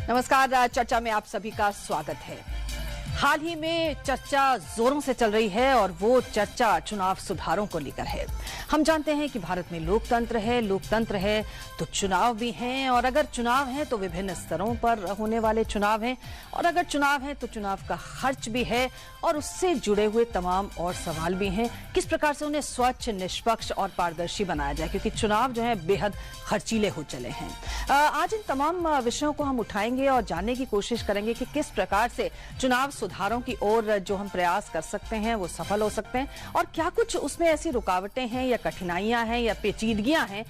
नमस्कार, चर्चा में आप सभी का स्वागत है। हाल ही में चर्चा जोरों से चल रही है और वो चर्चा चुनाव सुधारों को लेकर है। हम जानते हैं कि भारत में लोकतंत्र है तो चुनाव भी हैं, और अगर चुनाव है तो विभिन्न स्तरों पर होने वाले चुनाव हैं, और अगर चुनाव है तो चुनाव का खर्च भी है और उससे जुड़े हुए तमाम और सवाल भी हैं। किस प्रकार से उन्हें स्वच्छ, निष्पक्ष और पारदर्शी बनाया जाए, क्योंकि चुनाव जो है बेहद खर्चीले हो चले हैं। आज इन तमाम विषयों को हम उठाएंगे और जानने की कोशिश करेंगे कि किस प्रकार से चुनाव सुधारों की ओर जो हम प्रयास कर सकते हैं वो सफल हो सकते हैं, और क्या कुछ उसमें ऐसी रुकावटें हैं या कठिनाइयां हैं या पेचीदगियां हैं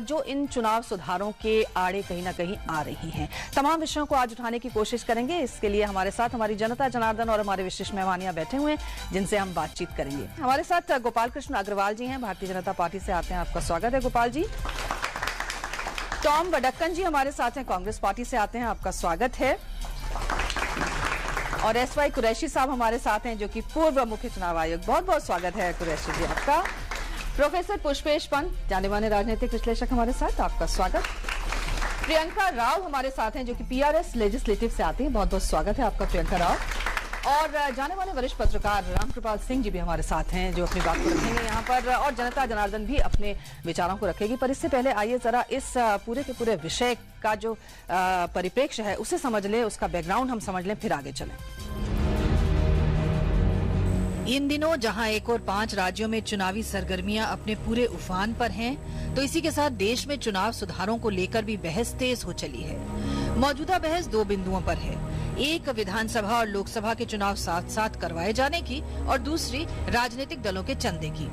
जो इन चुनाव सुधारों के आड़े कहीं ना कहीं आ रही हैं। तमाम विषयों को आज उठाने की कोशिश करेंगे। इसके लिए हमारे साथ हमारी जनता जनार्दन और हमारे विशिष्ट मेहमान यहाँ बैठे हुए हैं जिनसे हम बातचीत करेंगे। हमारे साथ गोपाल कृष्ण अग्रवाल जी हैं, भारतीय जनता पार्टी से आते हैं। आपका स्वागत है गोपाल जी। टॉम वडक्कन जी हमारे साथ हैं, कांग्रेस पार्टी से आते हैं। आपका स्वागत है। और एसवाई कुरैशी साहब हमारे साथ हैं, जो कि पूर्व मुख्य चुनाव आयुक्त। बहुत बहुत स्वागत है कुरैशी जी आपका। प्रोफेसर पुष्पेश पंत, जाने माने राजनीतिक विश्लेषक हमारे साथ, आपका स्वागत। प्रियंका राव हमारे साथ हैं, जो कि पीआरएस लेजिस्लेटिव से आती हैं। बहुत बहुत स्वागत है आपका प्रियंका राव। और जाने माने वरिष्ठ पत्रकार रामकृपाल सिंह जी भी हमारे साथ हैं, जो अपनी बात को रखेंगे यहाँ पर, और जनता जनार्दन भी अपने विचारों को रखेगी। पर इससे पहले आइए जरा इस पूरे के पूरे विषय का जो परिप्रेक्ष्य है उसे समझ लें, उसका बैकग्राउंड हम समझ लें, फिर आगे चलें। इन दिनों जहां एक और 5 राज्यों में चुनावी सरगर्मियां अपने पूरे उफान पर हैं, तो इसी के साथ देश में चुनाव सुधारों को लेकर भी बहस तेज हो चली है। मौजूदा बहस 2 बिंदुओं पर है। एक, विधानसभा और लोकसभा के चुनाव साथ साथ करवाए जाने की, और दूसरी, राजनीतिक दलों के चंदे की।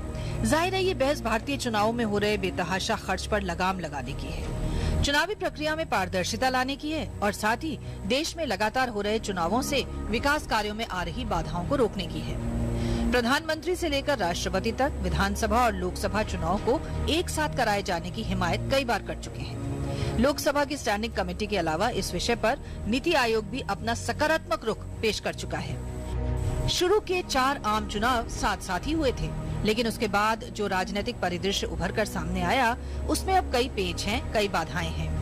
जाहिर है ये बहस भारतीय चुनावों में हो रहे बेतहाशा खर्च पर लगाम लगाने की है, चुनावी प्रक्रिया में पारदर्शिता लाने की है, और साथ ही देश में लगातार हो रहे चुनावों से विकास कार्यों में आ रही बाधाओं को रोकने की है। प्रधानमंत्री से लेकर राष्ट्रपति तक विधानसभा और लोकसभा चुनाव को एक साथ कराए जाने की हिमायत कई बार कर चुके हैं। लोकसभा की स्टैंडिंग कमेटी के अलावा इस विषय पर नीति आयोग भी अपना सकारात्मक रुख पेश कर चुका है। शुरू के 4 आम चुनाव साथ साथ ही हुए थे, लेकिन उसके बाद जो राजनीतिक परिदृश्य उभर कर सामने आया, उसमें अब कई पेच हैं, कई बाधाएं हैं।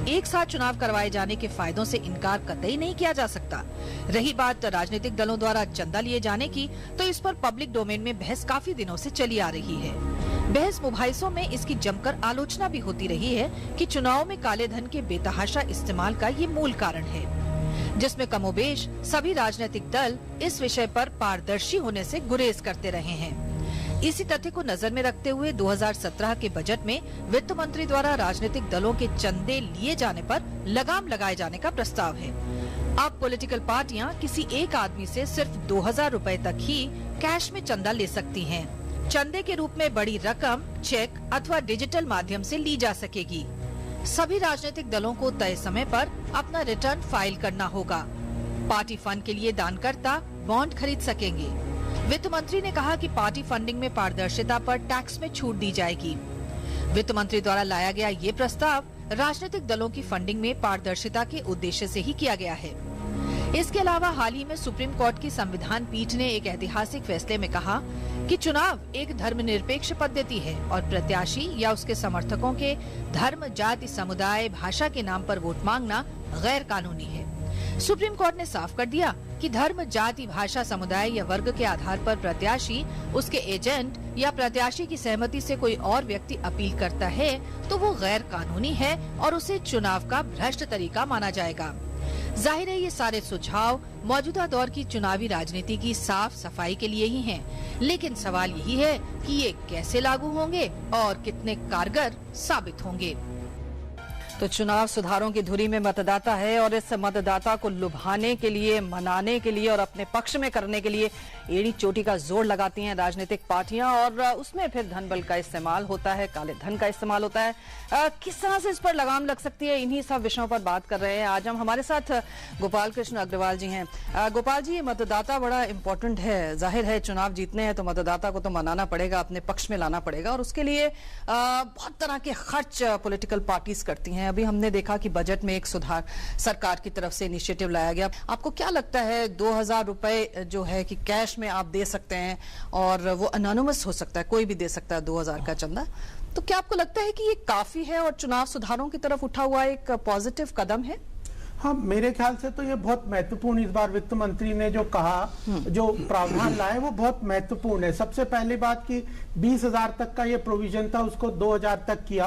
एक साथ चुनाव करवाए जाने के फायदों से इनकार कतई नहीं किया जा सकता। रही बात राजनीतिक दलों द्वारा चंदा लिए जाने की, तो इस पर पब्लिक डोमेन में बहस काफी दिनों से चली आ रही है। बहस मुबाहिसों में इसकी जमकर आलोचना भी होती रही है कि चुनाव में काले धन के बेतहाशा इस्तेमाल का ये मूल कारण है, जिसमें कमोबेश सभी राजनीतिक दल इस विषय पर पारदर्शी होने से गुरेज करते रहे हैं। इसी तथ्य को नजर में रखते हुए 2017 के बजट में वित्त मंत्री द्वारा राजनीतिक दलों के चंदे लिए जाने पर लगाम लगाए जाने का प्रस्ताव है। अब पॉलिटिकल पार्टियां किसी एक आदमी से सिर्फ 2000 रुपए तक ही कैश में चंदा ले सकती हैं। चंदे के रूप में बड़ी रकम चेक अथवा डिजिटल माध्यम से ली जा सकेगी। सभी राजनीतिक दलों को तय समय पर अपना रिटर्न फाइल करना होगा। पार्टी फंड के लिए दानकर्ता बॉन्ड खरीद सकेंगे। वित्त मंत्री ने कहा कि पार्टी फंडिंग में पारदर्शिता पर टैक्स में छूट दी जाएगी। वित्त मंत्री द्वारा लाया गया ये प्रस्ताव राजनीतिक दलों की फंडिंग में पारदर्शिता के उद्देश्य से ही किया गया है। इसके अलावा हाल ही में सुप्रीम कोर्ट की संविधान पीठ ने एक ऐतिहासिक फैसले में कहा कि चुनाव एक धर्मनिरपेक्ष पद्धति है और प्रत्याशी या उसके समर्थकों के धर्म, जाति, समुदाय, भाषा के नाम पर वोट मांगना गैर कानूनी है। सुप्रीम कोर्ट ने साफ कर दिया कि धर्म, जाति, भाषा, समुदाय या वर्ग के आधार पर प्रत्याशी, उसके एजेंट या प्रत्याशी की सहमति से कोई और व्यक्ति अपील करता है तो वो गैर कानूनी है और उसे चुनाव का भ्रष्ट तरीका माना जाएगा। जाहिर है ये सारे सुझाव मौजूदा दौर की चुनावी राजनीति की साफ सफाई के लिए ही हैं, लेकिन सवाल यही है कि ये कैसे लागू होंगे और कितने कारगर साबित होंगे। तो चुनाव सुधारों की धुरी में मतदाता है, और इस मतदाता को लुभाने के लिए, मनाने के लिए और अपने पक्ष में करने के लिए एड़ी चोटी का जोर लगाती हैं राजनीतिक पार्टियां, और उसमें फिर धन बल का इस्तेमाल होता है, काले धन का इस्तेमाल होता है। किस तरह से इस पर लगाम लग सकती है, इन्हीं सब विषयों पर बात कर रहे हैं आज हम। हमारे साथ गोपाल कृष्ण अग्रवाल जी हैं। गोपाल जी, मतदाता बड़ा इंपॉर्टेंट है। जाहिर है चुनाव जीतने हैं तो मतदाता को तो मनाना पड़ेगा, अपने पक्ष में लाना पड़ेगा, और उसके लिए बहुत तरह के खर्च पॉलिटिकल पार्टीज करती हैं। अभी हमने देखा कि बजट में एक सुधार सरकार की तरफ से इनिशिएटिव लाया गया। आपको क्या लगता है 2000 रुपए जो है कि कैश में आप दे सकते हैं, और वो अनोनिमस हो सकता है, कोई भी दे सकता है 2000 का चंदा, तो क्या आपको लगता है कि ये काफी है और चुनाव सुधारों की तरफ उठा हुआ एक पॉजिटिव कदम है? हाँ, मेरे ख्याल से तो ये बहुत महत्वपूर्ण इस बार वित्त मंत्री ने जो कहा, जो प्रावधान लाए वो बहुत महत्वपूर्ण है। सबसे पहली बात कि 20,000 तक का ये प्रोविजन था, उसको 2,000 तक किया।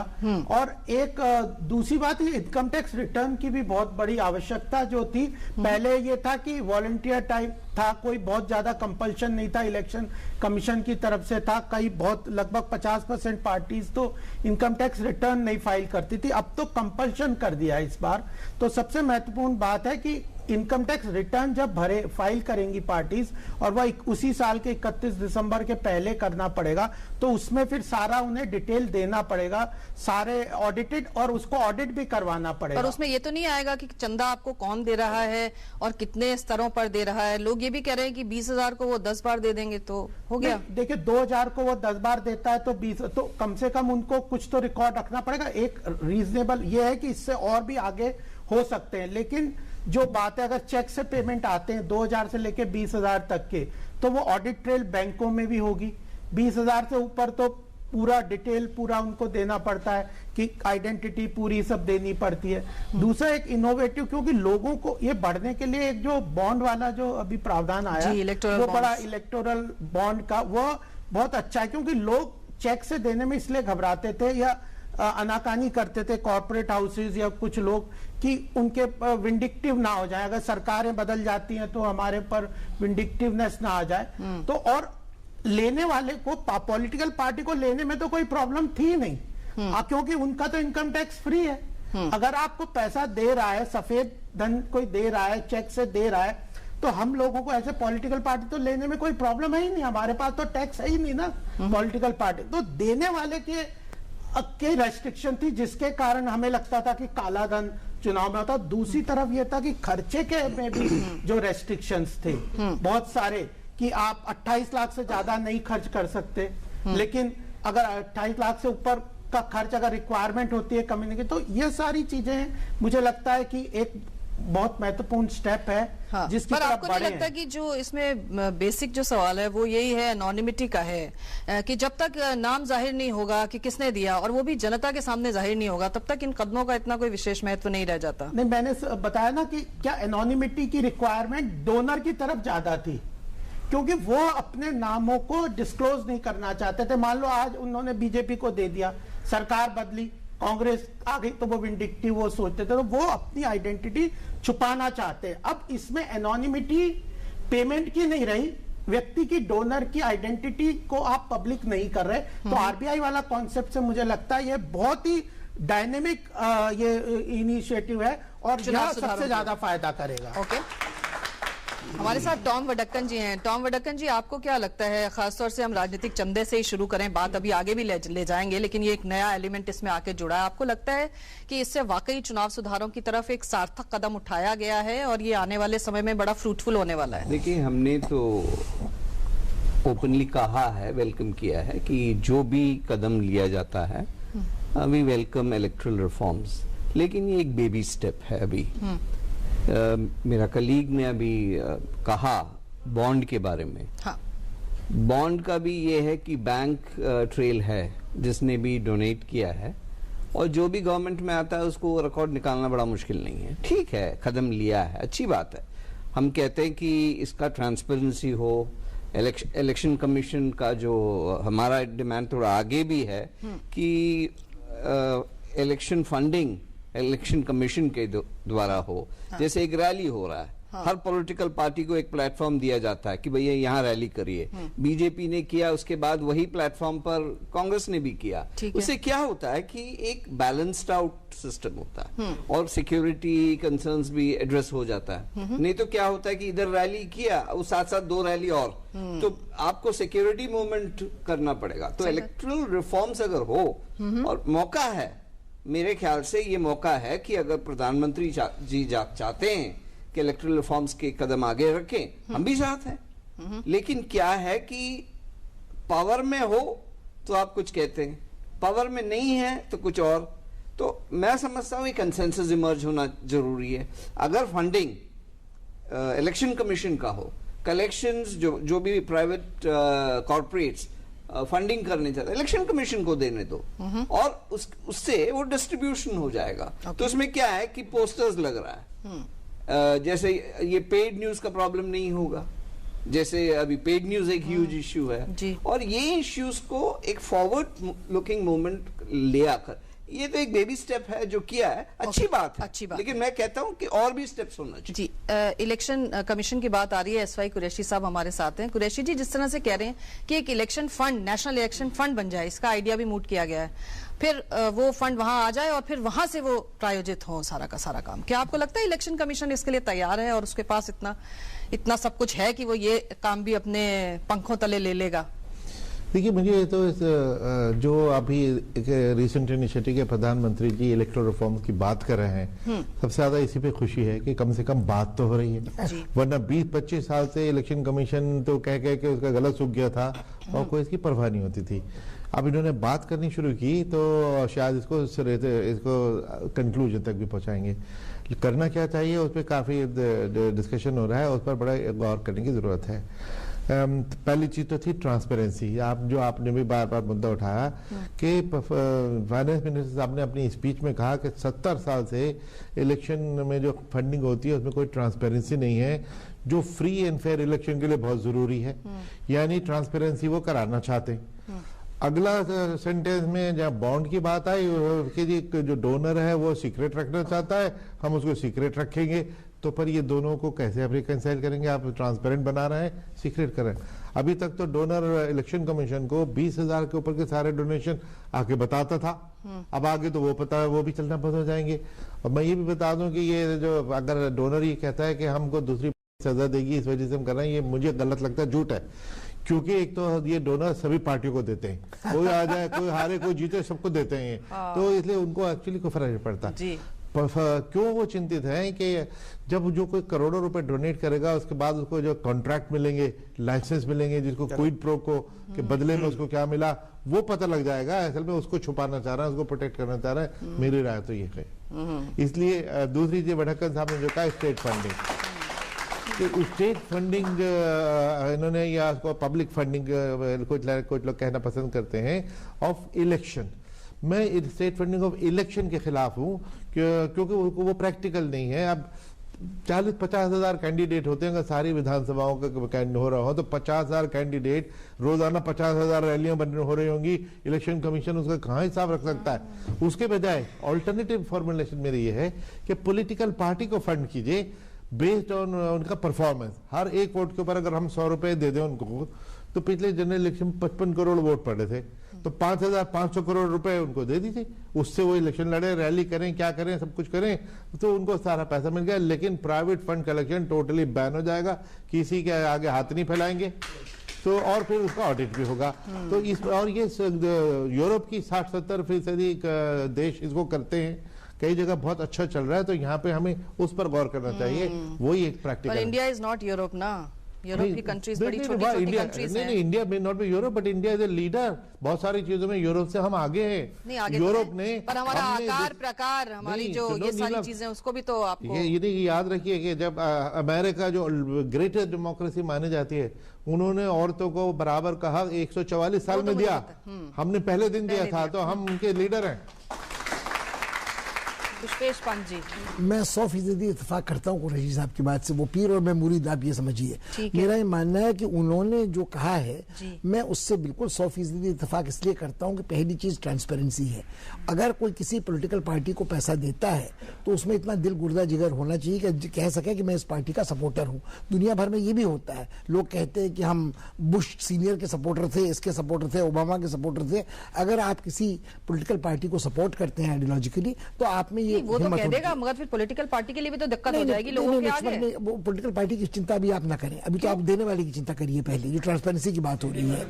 और एक दूसरी बात, इनकम टैक्स रिटर्न की भी बहुत बड़ी आवश्यकता जो थी। पहले ये था कि वॉलंटियर टाइप था, कोई बहुत ज्यादा कंपल्शन नहीं था, इलेक्शन कमीशन की तरफ से था। कई बहुत लगभग 50% पार्टीज तो इनकम टैक्स रिटर्न नहीं फाइल करती थी, अब तो कंपल्शन कर दिया इस बार। तो सबसे महत्वपूर्ण बात है कि इनकम टैक्स रिटर्न जब फाइल करेंगी पार्टीज, और वह उसी साल के 31 दिसंबर के पहले करना पड़ेगा, तो उसमें फिर सारा उन्हें डिटेल देना पड़ेगा, सारे ऑडिटेड, और उसको ऑडिट भी करवाना पड़ेगा। पर उसमें ये तो नहीं आएगा कि चंदा आपको कौन दे रहा है और कितने स्तरों पर दे रहा है। लोग ये भी कह रहे हैं कि 20,000 को वो 10 बार दे देंगे तो हो गया। देखिए, 2,000 को वो 10 बार देता है तो 20, तो कम से कम उनको कुछ तो रिकॉर्ड रखना पड़ेगा। एक रीजनेबल ये है कि इससे और भी आगे हो सकते हैं, लेकिन जो बात है, अगर चेक से पेमेंट आते हैं 2,000 से लेके 20,000 तक के, तो वो ऑडिट ट्रेल बैंकों में भी होगी। 20,000 से ऊपर तो पूरा डिटेल पूरा उनको देना पड़ता है कि आइडेंटिटी पूरी सब देनी पड़ती है। दूसरा एक इनोवेटिव, क्योंकि लोगों को ये बढ़ने के लिए एक जो बॉन्ड वाला जो अभी प्रावधान आया, वो बड़ा इलेक्टोरल बॉन्ड का, वो बहुत अच्छा है, क्योंकि लोग चेक से देने में इसलिए घबराते थे या अनाकानी करते थे कॉर्पोरेट हाउसेज या कुछ लोग, कि उनके विंडिक्टिव ना हो जाए, अगर सरकारें बदल जाती हैं तो हमारे पर विंडिक्टिवनेस ना आ जाए। तो और लेने वाले को, पॉलिटिकल पार्टी को लेने में तो कोई प्रॉब्लम थी नहीं, क्योंकि उनका तो इनकम टैक्स फ्री है। अगर आपको पैसा दे रहा है, सफेद धन कोई दे रहा है, चेक से दे रहा है, तो हम लोगों को ऐसे पॉलिटिकल पार्टी तो लेने में कोई प्रॉब्लम है ही नहीं, हमारे पास तो टैक्स है ही नहीं ना पॉलिटिकल पार्टी। तो देने वाले के रेस्ट्रिक्शन थी, जिसके कारण हमें लगता था कि काला धन चुनाव में होता। दूसरी तरफ यह था कि खर्चे के में भी जो रेस्ट्रिक्शंस थे बहुत सारे, कि आप 28 लाख से ज्यादा नहीं खर्च कर सकते, लेकिन अगर 28 लाख से ऊपर का खर्च अगर रिक्वायरमेंट होती है कम्युनिटी, तो ये सारी चीजें मुझे लगता है कि एक बहुत महत्वपूर्ण स्टेप है। हाँ, जिसकी पर आपको नहीं लगता कि जो इसमें बेसिक जो सवाल है वो यही है, एनोनिमिटी का है, कि जब तक नाम जाहिर नहीं होगा कि किसने दिया, और वो भी जनता के सामने जाहिर नहीं होगा, तब तक इन कदमों का इतना कोई विशेष महत्व नहीं रह जाता। नहीं, मैंने बताया ना कि क्या एनोनिमिटी की रिक्वायरमेंट डोनर की तरफ ज्यादा थी, क्योंकि वो अपने नामों को डिस्क्लोज नहीं करना चाहते थे। मान लो आज उन्होंने बीजेपी को दे दिया, सरकार बदली, कांग्रेस आ गई, तो वो विंडिक्टिव वो सोचते थे, तो वो अपनी आइडेंटिटी छुपाना चाहते हैं। अब इसमें एनोनिमिटी पेमेंट की नहीं रही, व्यक्ति की, डोनर की आइडेंटिटी को आप पब्लिक नहीं कर रहे। तो आरबीआई वाला कॉन्सेप्ट से मुझे लगता है ये बहुत ही डायनेमिक ये इनिशिएटिव है, और यह सबसे ज्यादा फायदा करेगा। ओके, हमारे साथ टॉम वडक्कन जी हैं। टॉम वडक्कन जी, आपको क्या लगता है, खासतौर से हम राजनीतिक चंदे से ही शुरू करें, बात अभी आगे भी ले जाएंगे, लेकिन ये एक नया एलिमेंट इसमें आके जुड़ा है। आपको लगता है कि इससे वाकई चुनाव सुधारों की तरफ एक सार्थक कदम उठाया गया है और ये आने वाले समय में बड़ा फ्रूटफुल होने वाला है? देखिए, हमने तो ओपनली कहा है, वेलकम किया है कि जो भी कदम लिया जाता है, वी वेलकम इलेक्टोरल रिफॉर्म्स, लेकिन ये एक बेबी स्टेप है अभी। मेरा कलीग ने अभी कहा बॉन्ड के बारे में। हाँ। बॉन्ड का भी ये है कि बैंक ट्रेल है, जिसने भी डोनेट किया है, और जो भी गवर्नमेंट में आता है उसको रिकॉर्ड निकालना बड़ा मुश्किल नहीं है। ठीक है, कदम लिया है, अच्छी बात है। हम कहते हैं कि इसका ट्रांसपेरेंसी हो। इलेक्शन कमीशन का जो हमारा डिमांड थोड़ा आगे भी है कि इलेक्शन फंडिंग इलेक्शन कमीशन के द्वारा हो। हाँ। जैसे एक रैली हो रहा है, हाँ। हर पॉलिटिकल पार्टी को एक प्लेटफॉर्म दिया जाता है कि भैया यहाँ रैली करिए। बीजेपी ने किया, उसके बाद वही प्लेटफॉर्म पर कांग्रेस ने भी किया। उससे क्या होता है कि एक बैलेंस्ड आउट सिस्टम होता है और सिक्योरिटी कंसर्न्स भी एड्रेस हो जाता है। नहीं तो क्या होता है कि इधर रैली किया, उस साथ साथ 2 रैली और, तो आपको सिक्योरिटी मूवमेंट करना पड़ेगा। तो इलेक्टोरल रिफॉर्म्स अगर हो, और मौका है, मेरे ख्याल से ये मौका है कि अगर प्रधानमंत्री जी चाहते हैं कि इलेक्टोरल रिफॉर्म्स के कदम आगे रखें, हम भी साथ हैं। लेकिन क्या है कि पावर में हो तो आप कुछ कहते हैं, पावर में नहीं है तो कुछ और। तो मैं समझता हूं कंसेंसस इमर्ज होना जरूरी है। अगर फंडिंग इलेक्शन कमीशन का हो, कलेक्शंस जो भी प्राइवेट कॉर्पोरेट्स फंडिंग करने चाहता है, इलेक्शन कमीशन को देने दो और उससे वो डिस्ट्रीब्यूशन हो जाएगा। तो उसमें क्या है कि पोस्टर्स लग रहा है, जैसे ये पेड न्यूज का प्रॉब्लम नहीं होगा, जैसे अभी पेड न्यूज एक ह्यूज इश्यू है, और ये इश्यूज को एक फॉरवर्ड लुकिंग मूवमेंट ले आकर, ये तो एक बेबी स्टेप है जो किया है, अच्छी बात है, अच्छी बात, लेकिन मैं कहता हूं कि और भी स्टेप्स होना चाहिए। जी, इलेक्शन कमीशन की बात आ रही है, एसवाई कुरैशी साहब हमारे साथ हैं। कुरैशी जी, जिस तरह से कह रहे हैं कि एक election fund, national election fund बन जाए, इसका आइडिया भी मूट किया गया है, फिर वो फंड वहां आ जाए और फिर वहां से वो प्रायोजित हो सारा का सारा काम, क्या आपको लगता है इलेक्शन कमीशन इसके लिए तैयार है और उसके पास इतना सब कुछ है कि वो ये काम भी अपने पंखों तले ले लेगा? देखिए, मुझे तो जो अभी एक रिसेंट इनिशिएटिव के प्रधानमंत्री जी इलेक्टोरल रिफॉर्म की बात कर रहे हैं, सबसे ज्यादा इसी पे खुशी है कि कम से कम बात तो हो रही है। वरना 20-25 साल से इलेक्शन कमीशन तो कह के उसका गला सूख गया था और कोई इसकी परवाह नहीं होती थी। अब इन्होंने बात करनी शुरू की तो शायद इसको कंक्लूजन तक भी पहुंचाएंगे। करना क्या चाहिए उस पर काफी डिस्कशन हो रहा है, उस पर बड़ा गौर करने की जरूरत है। पहली चीज तो थी ट्रांसपेरेंसी, जो आपने भी बार बार मुद्दा उठाया कि फाइनेंस मिनिस्टर साहब ने अपनी स्पीच में कहा कि 70 साल से इलेक्शन में जो फंडिंग होती है उसमें कोई ट्रांसपेरेंसी नहीं है, जो फ्री एंड फेयर इलेक्शन के लिए बहुत जरूरी है, यानी ट्रांसपेरेंसी वो कराना चाहते हैं। अगला सेंटेंस में जब बॉन्ड की बात आई कि जी जो डोनर है वो सीक्रेट रखना चाहता है, हम उसको सीक्रेट रखेंगे, तो पर ये दोनों को कैसे आप रिकंसाइल करेंगे? आप ट्रांसपेरेंट बना रहे हैं, सीक्रेट कर रहे हैं। अभी तक तो डोनर इलेक्शन कमीशन को 20,000 के ऊपर के सारे डोनेशन आके बताता था, अब आगे तो वो पता है वो भी चलना बंद हो जाएंगे। और मैं ये भी बता दूं कि ये जो अगर डोनर ये कहता है कि हमको दूसरी सजा देगी इस वजह से हम कर रहे हैं, ये मुझे गलत लगता है, झूठ है। क्योंकि एक तो ये डोनर सभी पार्टियों को देते हैं, कोई आ जाए कोई हारे कोई जीते सबको देते हैं, तो इसलिए उनको एक्चुअली कोई फर्क नहीं पड़ता। क्यों वो चिंतित हैं कि जब जो कोई करोड़ों रुपए डोनेट करेगा उसके बाद उसको जो कॉन्ट्रैक्ट मिलेंगे, लाइसेंस मिलेंगे, जिसको क्विड प्रो को के बदले में उसको क्या मिला वो पता लग जाएगा। असल में उसको छुपाना चाह रहा है, उसको प्रोटेक्ट करना चाह रहा है। मेरी राय तो ये है। इसलिए दूसरी चीज वडक्कन साहब ने जो कहा स्टेट फंडिंग, स्टेट फंडिंग इन्होंने या उसको पब्लिक फंडिंग कुछ लोग कहना पसंद करते हैं ऑफ इलेक्शन। मैं स्टेट फंडिंग ऑफ इलेक्शन के खिलाफ हूं क्योंकि वो प्रैक्टिकल नहीं है। अब 40-50 हजार कैंडिडेट होते हैं, अगर सारी विधानसभाओं का हो रहा हो तो 50,000 कैंडिडेट, रोजाना 50,000 रैलियां हो रही होंगी, इलेक्शन कमीशन उसका कहाँ हिसाब रख सकता है? उसके बजाय ऑल्टरनेटिव फॉर्मुलेशन मेरी ये है कि पॉलिटिकल पार्टी को फंड कीजिए बेस्ड ऑन उनका परफॉर्मेंस। हर एक वोट के ऊपर अगर हम 100 रुपए दे दें उनको, तो पिछले जनरल इलेक्शन 55 करोड़ वोट पड़े थे, तो 5,500 करोड़ रुपए उनको दे दीजिए, उससे वो इलेक्शन लड़े, रैली करें, क्या करें, सब कुछ करें, तो उनको सारा पैसा मिल गया। लेकिन private fund collection totally ban हो जाएगा, किसी के आगे हाथ नहीं फैलाएंगे, तो और फिर उसका ऑडिट भी होगा। तो इस और ये यूरोप की 60-70% देश इसको करते हैं, कई जगह बहुत अच्छा चल रहा है, तो यहाँ पे हमें उस पर गौर करना चाहिए। वही एक practical. India is not Europe ना, यूरोप की कंट्रीज बड़ी छोटी-छोटी कंट्रीज हैं। नहीं, इंडिया में not be Europe, but India is a leader. बहुत सारी चीजों में यूरोप से हम आगे हैं। यूरोप ने, पर हमारा आकार प्रकार, हमारी जो ये सारी चीजें, उसको भी तो आपको ये याद रखिए कि जब अमेरिका जो ग्रेटेस्ट डेमोक्रेसी मानी जाती है, उन्होंने औरतों को बराबर का हक 144 साल में दिया, हमने पहले दिन दिया था, तो हम उनके लीडर हैं। पुष्पेश पंत जी, मैं 100% इत्तेफाक करता हूँ कुरैशी साहब की बात से। वो पीर और मैं मुरीद, आप ये समझिए। मेरा ये मानना है कि उन्होंने जो कहा है, मैं उससे बिल्कुल 100% इत्तेफाक इसलिए करता हूँ कि पहली चीज ट्रांसपेरेंसी है। अगर कोई किसी पॉलिटिकल पार्टी को पैसा देता है तो उसमें इतना दिल गुर्दा जिगर होना चाहिए कि कह सके कि मैं इस पार्टी का सपोर्टर हूँ। दुनिया भर में ये भी होता है, लोग कहते हैं कि हम बुश सीनियर के सपोर्टर थे, इसके सपोर्टर थे, ओबामा के सपोर्टर थे। अगर आप किसी पॉलिटिकल पार्टी को सपोर्ट करते हैं आइडियोलॉजिकली, तो आप में ये वो तो कह देगा, मगर फिर पॉलिटिकल पार्टी के लिए भी तो दिक्कत हो जाएगी लोगों के आगे। वो पॉलिटिकल पार्टी की चिंता भी आप ना करें, अभी तो आप देने वाले की चिंता करिए पहले, जो ट्रांसपेरेंसी की बात हो रही है।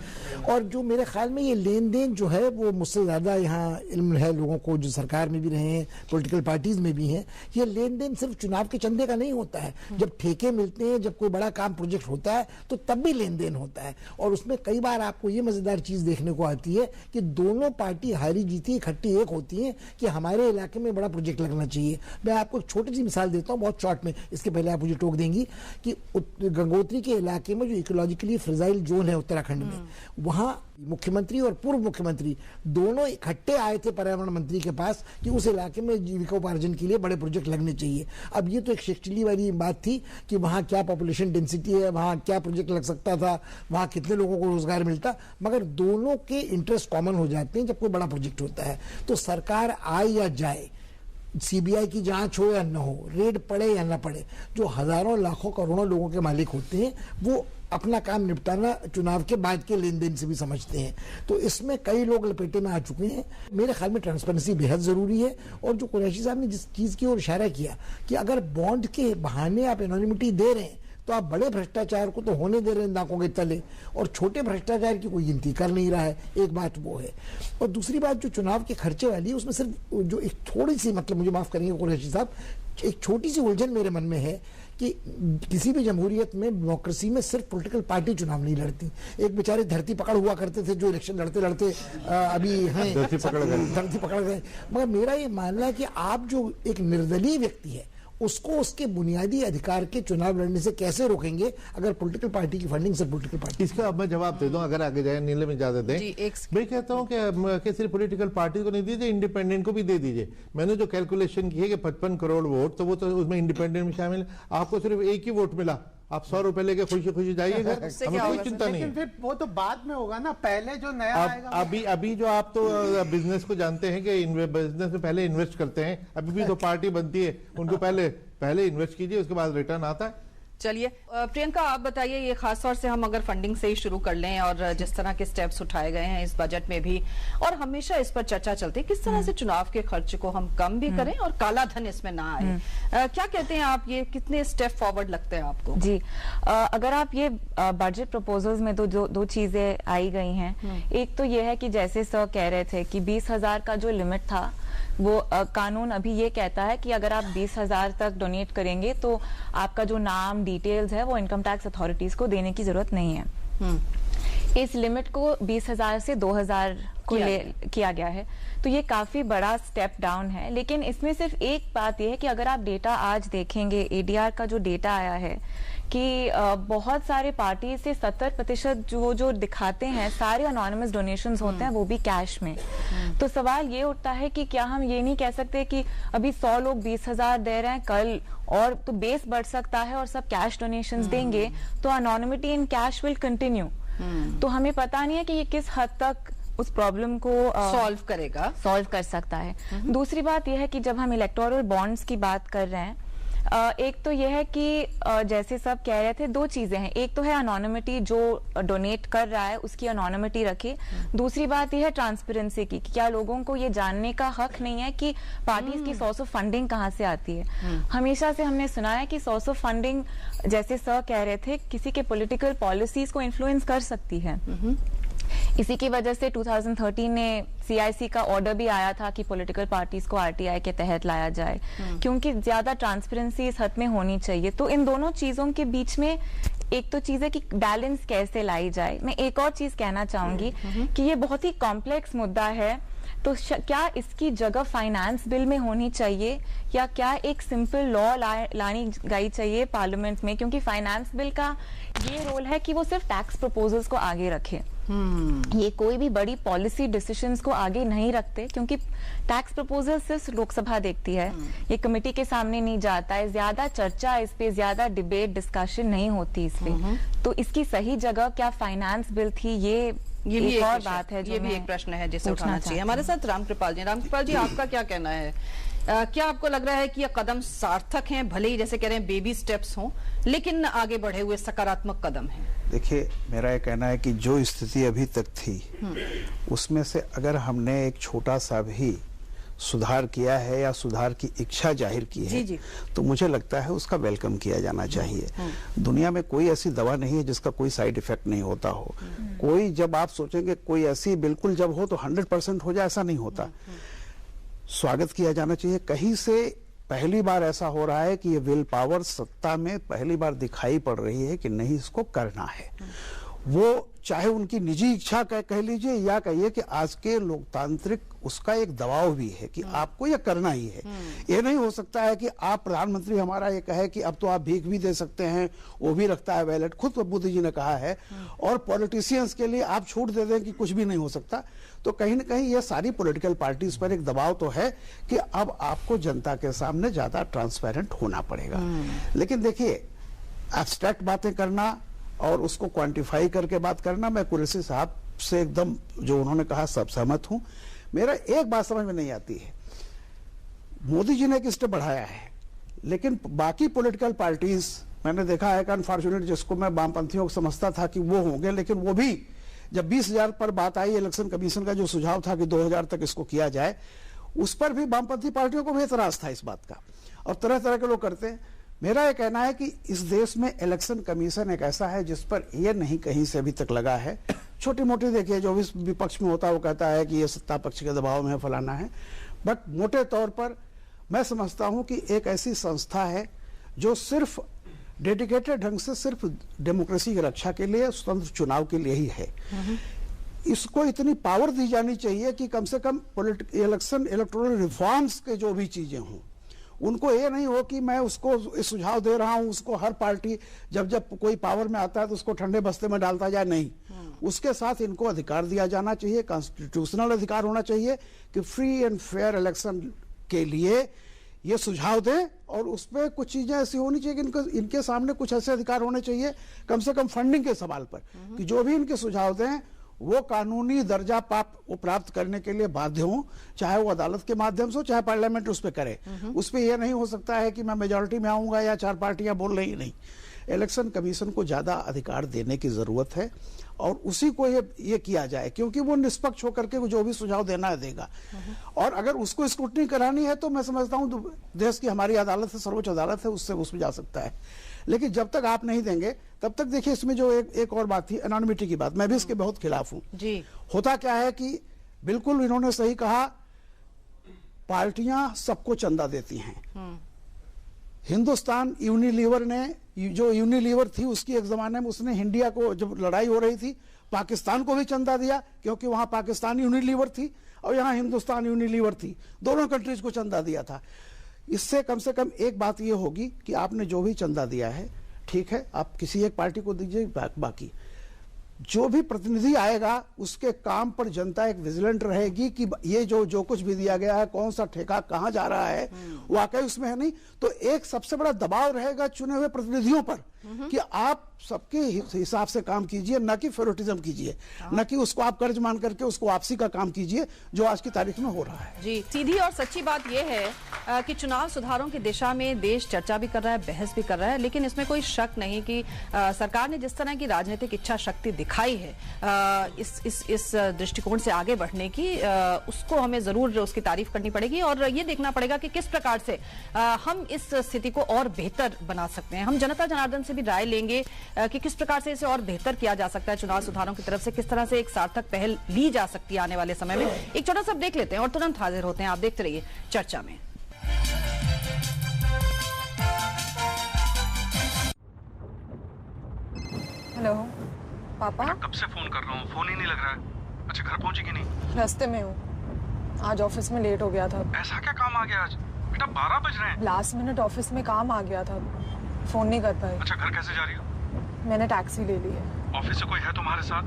और जो मेरे ख्याल में ये लेन देन जो है, वो मुझसे ज्यादा यहाँ इल्म है लोगों को, जो सरकार में भी रहे हैं, पॉलिटिकल पार्टीज में भी हैं। ये लेन देन सिर्फ चुनाव के चंदे का नहीं होता है। जब ठेके मिलते हैं, जब कोई बड़ा काम प्रोजेक्ट होता है, तो तब भी लेन देन होता है। और उसमें कई बार आपको ये मजेदार चीज देखने को आती है कि दोनों पार्टी हारी जीती इकट्ठी एक होती है कि हमारे इलाके में बड़ा प्रोजेक्ट प्रोजेक्ट लगना चाहिए। मैं आपको एक छोटी सी मिसाल देता हूँ बहुत शॉर्ट में, इसके पहले आप मुझे टोक देंगी कि गंगोत्री के इलाके में जो इकोलॉजिकली फ्रेजाइल जोन है उत्तराखंड में, वहाँ मुख्यमंत्री और पूर्व मुख्यमंत्री दोनों इकट्ठे आए थे पर्यावरण मंत्री के पास कि उस इलाके में जीविकोपार्जन के लिए बड़े प्रोजेक्ट लगने चाहिए। अब ये तो एक शिक्षली वाली बात थी कि वहाँ क्या पॉपुलेशन डेंसिटी है, वहाँ क्या प्रोजेक्ट लग सकता था, वहाँ कितने लोगों को रोजगार मिलता, मगर दोनों के इंटरेस्ट कॉमन हो जाते हैं जब कोई बड़ा प्रोजेक्ट होता है। तो सरकार आए या जाए, सीबीआई की जांच हो या न हो, रेड पड़े या न पड़े, जो हजारों लाखों करोड़ों लोगों के मालिक होते हैं वो अपना काम निपटाना चुनाव के बाद के लेन देन से भी समझते हैं। तो इसमें कई लोग लपेटे में आ चुके हैं। मेरे ख्याल में ट्रांसपेरेंसी बेहद जरूरी है। और जो कुरैशी साहब ने जिस चीज की ओर इशारा किया कि अगर बॉन्ड के बहाने आप एनोनिमिटी दे रहे हैं तो आप बड़े भ्रष्टाचार को तो होने दे रहे हैं नाकों के तले, और छोटे भ्रष्टाचार की कोई गिनती कर नहीं रहा है। एक बात वो है। और दूसरी बात जो चुनाव के खर्चे वाली है, उसमें सिर्फ जो एक थोड़ी सी, मतलब मुझे माफ करेंगे कुरैशी साहब, एक छोटी सी उलझन मेरे मन में है कि किसी भी जमहूरियत में, डेमोक्रेसी में सिर्फ पॉलिटिकल पार्टी चुनाव नहीं लड़ती। एक बेचारे धरती पकड़ हुआ करते थे जो इलेक्शन लड़ते लड़ते अभी हैं धरती पकड़ गए। मगर मेरा ये मानना है कि आप जो एक निर्दलीय व्यक्ति है उसको उसके बुनियादी अधिकार के चुनाव लड़ने से कैसे रोकेंगे अगर पॉलिटिकल पार्टी की फंडिंग से पॉलिटिकल पार्टी। इसका अब मैं जवाब दे दूं, अगर आगे जाए नीले में इजाजत दें। मैं कहता हूं कि सिर्फ पॉलिटिकल पार्टी को नहीं दीजिए, इंडिपेंडेंट को भी दे दीजिए। मैंने जो कैलकुलेशन की है कि 55 करोड़ वोट, तो वो तो उसमें इंडिपेंडेंट में शामिल है। आपको सिर्फ एक ही वोट मिला, आप 100 रुपए लेके खुशी खुशी जाइएगा, हमें कोई चिंता नहीं है। फिर वो तो बाद में होगा ना, पहले जो नया आएगा। अभी जो आप तो बिजनेस को जानते हैं कि बिजनेस में पहले इन्वेस्ट करते हैं। अभी भी तो पार्टी बनती है, उनको पहले इन्वेस्ट कीजिए, उसके बाद रिटर्न आता है। चलिए प्रियंका, आप बताइए, ये खासतौर से हम अगर फंडिंग से ही शुरू कर लें और जिस तरह के स्टेप्स उठाए गए हैं इस बजट में भी, और हमेशा इस पर चर्चा चलती है किस तरह से चुनाव के खर्च को हम कम भी करें और काला धन इसमें ना आए, क्या कहते हैं आप, ये कितने स्टेप फॉरवर्ड लगते हैं आपको? जी, अगर आप ये बजट प्रपोजल्स में तो जो दो चीजें आई गई हैं, एक तो ये है कि जैसे सर कह रहे थे कि 20,000 का जो लिमिट था वो कानून अभी ये कहता है कि अगर आप 20,000 तक डोनेट करेंगे तो आपका जो नाम डिटेल्स है वो इनकम टैक्स अथॉरिटीज को देने की जरूरत नहीं है। इस लिमिट को 20,000 से 2,000 को किया गया है, तो ये काफी बड़ा स्टेप डाउन है। लेकिन इसमें सिर्फ एक बात यह है कि अगर आप डेटा आज देखेंगे, एडीआर का जो डेटा आया है कि बहुत सारे पार्टी से 70% जो दिखाते हैं सारे अनोनिमस डोनेशंस होते हैं, वो भी कैश में। तो सवाल ये उठता है कि क्या हम ये नहीं कह सकते कि अभी 100 लोग 20,000 दे रहे हैं, कल और तो बेस बढ़ सकता है और सब कैश डोनेशंस देंगे, तो anonymity in cash will continue. तो हमें पता नहीं है कि ये किस हद तक उस प्रॉब्लम को सॉल्व कर सकता है। दूसरी बात यह है कि जब हम इलेक्टोरल बॉन्ड्स की बात कर रहे हैं, एक तो यह है कि जैसे सब कह रहे थे, दो चीजें हैं। एक तो है अनोनिमिटी, जो डोनेट कर रहा है उसकी अनोनिमिटी रखे। दूसरी बात यह है ट्रांसपेरेंसी की, क्या लोगों को ये जानने का हक नहीं है कि पार्टीज की सोर्स ऑफ फंडिंग कहाँ से आती है। हमेशा से हमने सुना है कि सोर्स ऑफ फंडिंग, जैसे सर कह रहे थे, किसी के पॉलिटिकल पॉलिसीज को इन्फ्लुएंस कर सकती है। इसी की वजह से 2013 में सीआईसी का ऑर्डर भी आया था कि पॉलिटिकल पार्टीज को आरटीआई के तहत लाया जाए, क्योंकि ज्यादा ट्रांसपेरेंसी इस हद में होनी चाहिए। तो इन दोनों चीजों के बीच में एक तो चीज है कि बैलेंस कैसे लाई जाए। मैं एक और चीज कहना चाहूंगी कि ये बहुत ही कॉम्प्लेक्स मुद्दा है, तो क्या इसकी जगह फाइनेंस बिल में होनी चाहिए या क्या एक सिंपल लॉ लानी गई चाहिए पार्लियामेंट में, क्योंकि फाइनेंस बिल का ये रोल है कि वो सिर्फ टैक्स प्रपोजल्स को आगे रखे। ये कोई भी बड़ी पॉलिसी डिसीजंस को आगे नहीं रखते, क्योंकि टैक्स प्रपोजल सिर्फ लोकसभा देखती है, ये कमेटी के सामने नहीं जाता है, ज्यादा चर्चा इस पे, ज्यादा डिबेट डिस्कशन नहीं होती इस पे। तो इसकी सही जगह क्या फाइनेंस बिल थी, ये भी एक और बात है, ये भी एक प्रश्न है जिसे उठाना चाहिए। हमारे साथ रामकृपाल जी, आपका क्या कहना है? क्या आपको लग रहा है कि ये कदम सार्थक हैं, भले ही जैसे कह रहे हैं बेबी स्टेप्स हों, लेकिन आगे बढ़े हुए सकारात्मक कदम हैं? देखिए, मेरा ये कहना है कि जो स्थिति अभी तक थी उसमें से अगर हमने एक छोटा सा भी सुधार किया है या सुधार की इच्छा जाहिर की है, तो मुझे लगता है उसका वेलकम किया जाना चाहिए। दुनिया में कोई ऐसी दवा नहीं है जिसका कोई साइड इफेक्ट नहीं होता हो। कोई, जब आप सोचेंगे कोई ऐसी बिल्कुल जब हो तो 100% हो जाए, ऐसा नहीं होता। स्वागत किया जाना चाहिए। कहीं से पहली बार ऐसा हो रहा है कि ये विल पावर सत्ता में पहली बार दिखाई पड़ रही है कि नहीं, इसको करना है। वो चाहे उनकी निजी इच्छा कह लीजिए या कहिए कि आज के लोकतांत्रिक उसका एक दबाव भी है कि आपको ये करना ही है। ये नहीं हो सकता है कि आप प्रधानमंत्री हमारा ये कहे कि अब तो आप भीख भी दे सकते हैं, वो भी रखता है वैलेट, खुद मोदी जी ने कहा है, और पॉलिटिशियंस के लिए आप छूट दे दें कि कुछ भी नहीं हो सकता। तो कहीं ना कहीं ये सारी पॉलिटिकल पार्टीज पर एक दबाव तो है कि अब आपको जनता के सामने ज्यादा ट्रांसपेरेंट होना पड़ेगा। लेकिन देखिए, एब्स्ट्रैक्ट बातें करना और उसको क्वांटिफाई करके बात करना, मैं कुरैशी साहब से एकदम जो उन्होंने कहा सब सहमत हूं। मेरा एक बात समझ में नहीं आती है, मोदी जी ने एक स्टेप बढ़ाया है, लेकिन बाकी पॉलिटिकल पार्टीज मैंने देखा है कि अनफॉर्चुनेट, जिसको मैं वामपंथियों को समझता था कि वो होंगे, लेकिन वो भी जब 20,000 पर बात आई, इलेक्शन कमीशन का जो सुझाव था कि 2,000 तक इसको किया जाए, उस पर भी वामपंथी पार्टियों को भी एतराज था इस बात का, और तरह तरह के लोग करते हैं। मेरा ये कहना है कि इस देश में इलेक्शन कमीशन एक ऐसा है जिस पर यह नहीं कहीं से अभी तक लगा है। छोटी मोटी देखिए, जो भी विपक्ष में होता है वो कहता है कि ये सत्ता पक्ष के दबाव में फलाना है, बट मोटे तौर पर मैं समझता हूं कि एक ऐसी संस्था है जो सिर्फ डेडिकेटेड ढंग से सिर्फ डेमोक्रेसी की रक्षा के लिए, स्वतंत्र चुनाव के लिए ही है। इसको इतनी पावर दी जानी चाहिए कि कम से कम इलेक्शन इलेक्टोरल रिफॉर्म्स के जो भी चीजें हों, उनको ये नहीं हो कि मैं उसको सुझाव दे रहा हूं, उसको हर पार्टी जब जब कोई पावर में आता है तो उसको ठंडे बस्ते में डालता जाए, नहीं। उसके साथ इनको अधिकार दिया जाना चाहिए, कॉन्स्टिट्यूशनल अधिकार होना चाहिए कि फ्री एंड फेयर इलेक्शन के लिए ये सुझाव दें, और उसमें कुछ चीजें ऐसी होनी चाहिए कि इनके सामने कुछ ऐसे अधिकार होने चाहिए, कम से कम फंडिंग के सवाल पर, कि जो भी इनके सुझाव दें वो कानूनी दर्जा प्राप्त करने के लिए बाध्य हों, चाहे वो अदालत के माध्यम से हो, चाहे पार्लियामेंट उस पर करे। उस पर यह नहीं हो सकता है कि मैं मेजॉरिटी में आऊंगा या 4 पार्टियां बोल रही, नहीं। इलेक्शन कमीशन को ज्यादा अधिकार देने की जरूरत है, और उसी को ये किया जाए, क्योंकि वो निष्पक्ष होकर के जो भी सुझाव देना है देगा। और अगर उसको स्क्रूटनी करानी है तो मैं समझता हूं देश की हमारी अदालत है, सर्वोच्च अदालत है, उससे उसमें जा सकता है। लेकिन जब तक आप नहीं देंगे तब तक देखिए, इसमें जो एक और बात थी एनोनिमिटी की बात, मैं भी इसके बहुत खिलाफ हूं जी। होता क्या है कि बिल्कुल इन्होंने सही कहा, पार्टियां सबको चंदा देती हैं। हिंदुस्तान यूनिलीवर ने, जो यूनिलीवर थी उसकी एक जमाने में उसने इंडिया को, जब लड़ाई हो रही थी, पाकिस्तान को भी चंदा दिया, क्योंकि वहां पाकिस्तान यूनिलीवर थी और यहां हिंदुस्तान यूनिलीवर थी, दोनों कंट्रीज को चंदा दिया था। इससे कम से कम एक बात ये होगी कि आपने जो भी चंदा दिया है, ठीक है, आप किसी एक पार्टी को दीजिए, बाकी जो भी प्रतिनिधि आएगा उसके काम पर जनता एक विजिलेंट रहेगी कि ये जो कुछ भी दिया गया है, कौन सा ठेका कहां जा रहा है, वाकई उसमें है नहीं। तो एक सबसे बड़ा दबाव रहेगा चुने हुए प्रतिनिधियों पर कि आप सबके हिसाब से काम कीजिए, न कि फेवरेटिज्म कीजिए, न कि उसको आप कर्ज मान करके उसको वापसी का काम कीजिए, जो आज की तारीख में हो रहा है। जी, सीधी और सच्ची बात यह है कि चुनाव सुधारों की दिशा में देश चर्चा भी कर रहा है, बहस भी कर रहा है, लेकिन इसमें कोई शक नहीं कि सरकार ने जिस तरह की राजनीतिक इच्छा शक्ति दिखाई है इस दृष्टिकोण से आगे बढ़ने की, उसको हमें जरूर उसकी तारीफ करनी पड़ेगी, और ये देखना पड़ेगा कि किस प्रकार से हम इस स्थिति को और बेहतर बना सकते हैं। हम जनता जनार्दन से भी राय लेंगे कि किस प्रकार से इसे और बेहतर किया जा सकता है, चुनाव सुधारों की तरफ से किस तरह से एक सार्थक पहल ली जा सकती है आने वाले समय में। एक छोटा सा देख लेते हैं और तुरंत हाजिर होते हैं। आप देखते रहिए चर्चा में। हेलो पापा, कब से फोन कर रहा हूँ, फोन ही नहीं लग रहा है। अच्छा, घर पहुंची कि नहीं? रास्ते में हूँ, आज ऑफिस में लेट हो गया था। ऐसा क्या काम आ गया आज? बेटा 12 बज रहे हैं। लास्ट मिनट ऑफिस में काम आ गया था, फोन नहीं कर पाई। अच्छा, घर कैसे जा रही हो? मैंने टैक्सी ले ली है। ऑफिस से कोई है तुम्हारे साथ?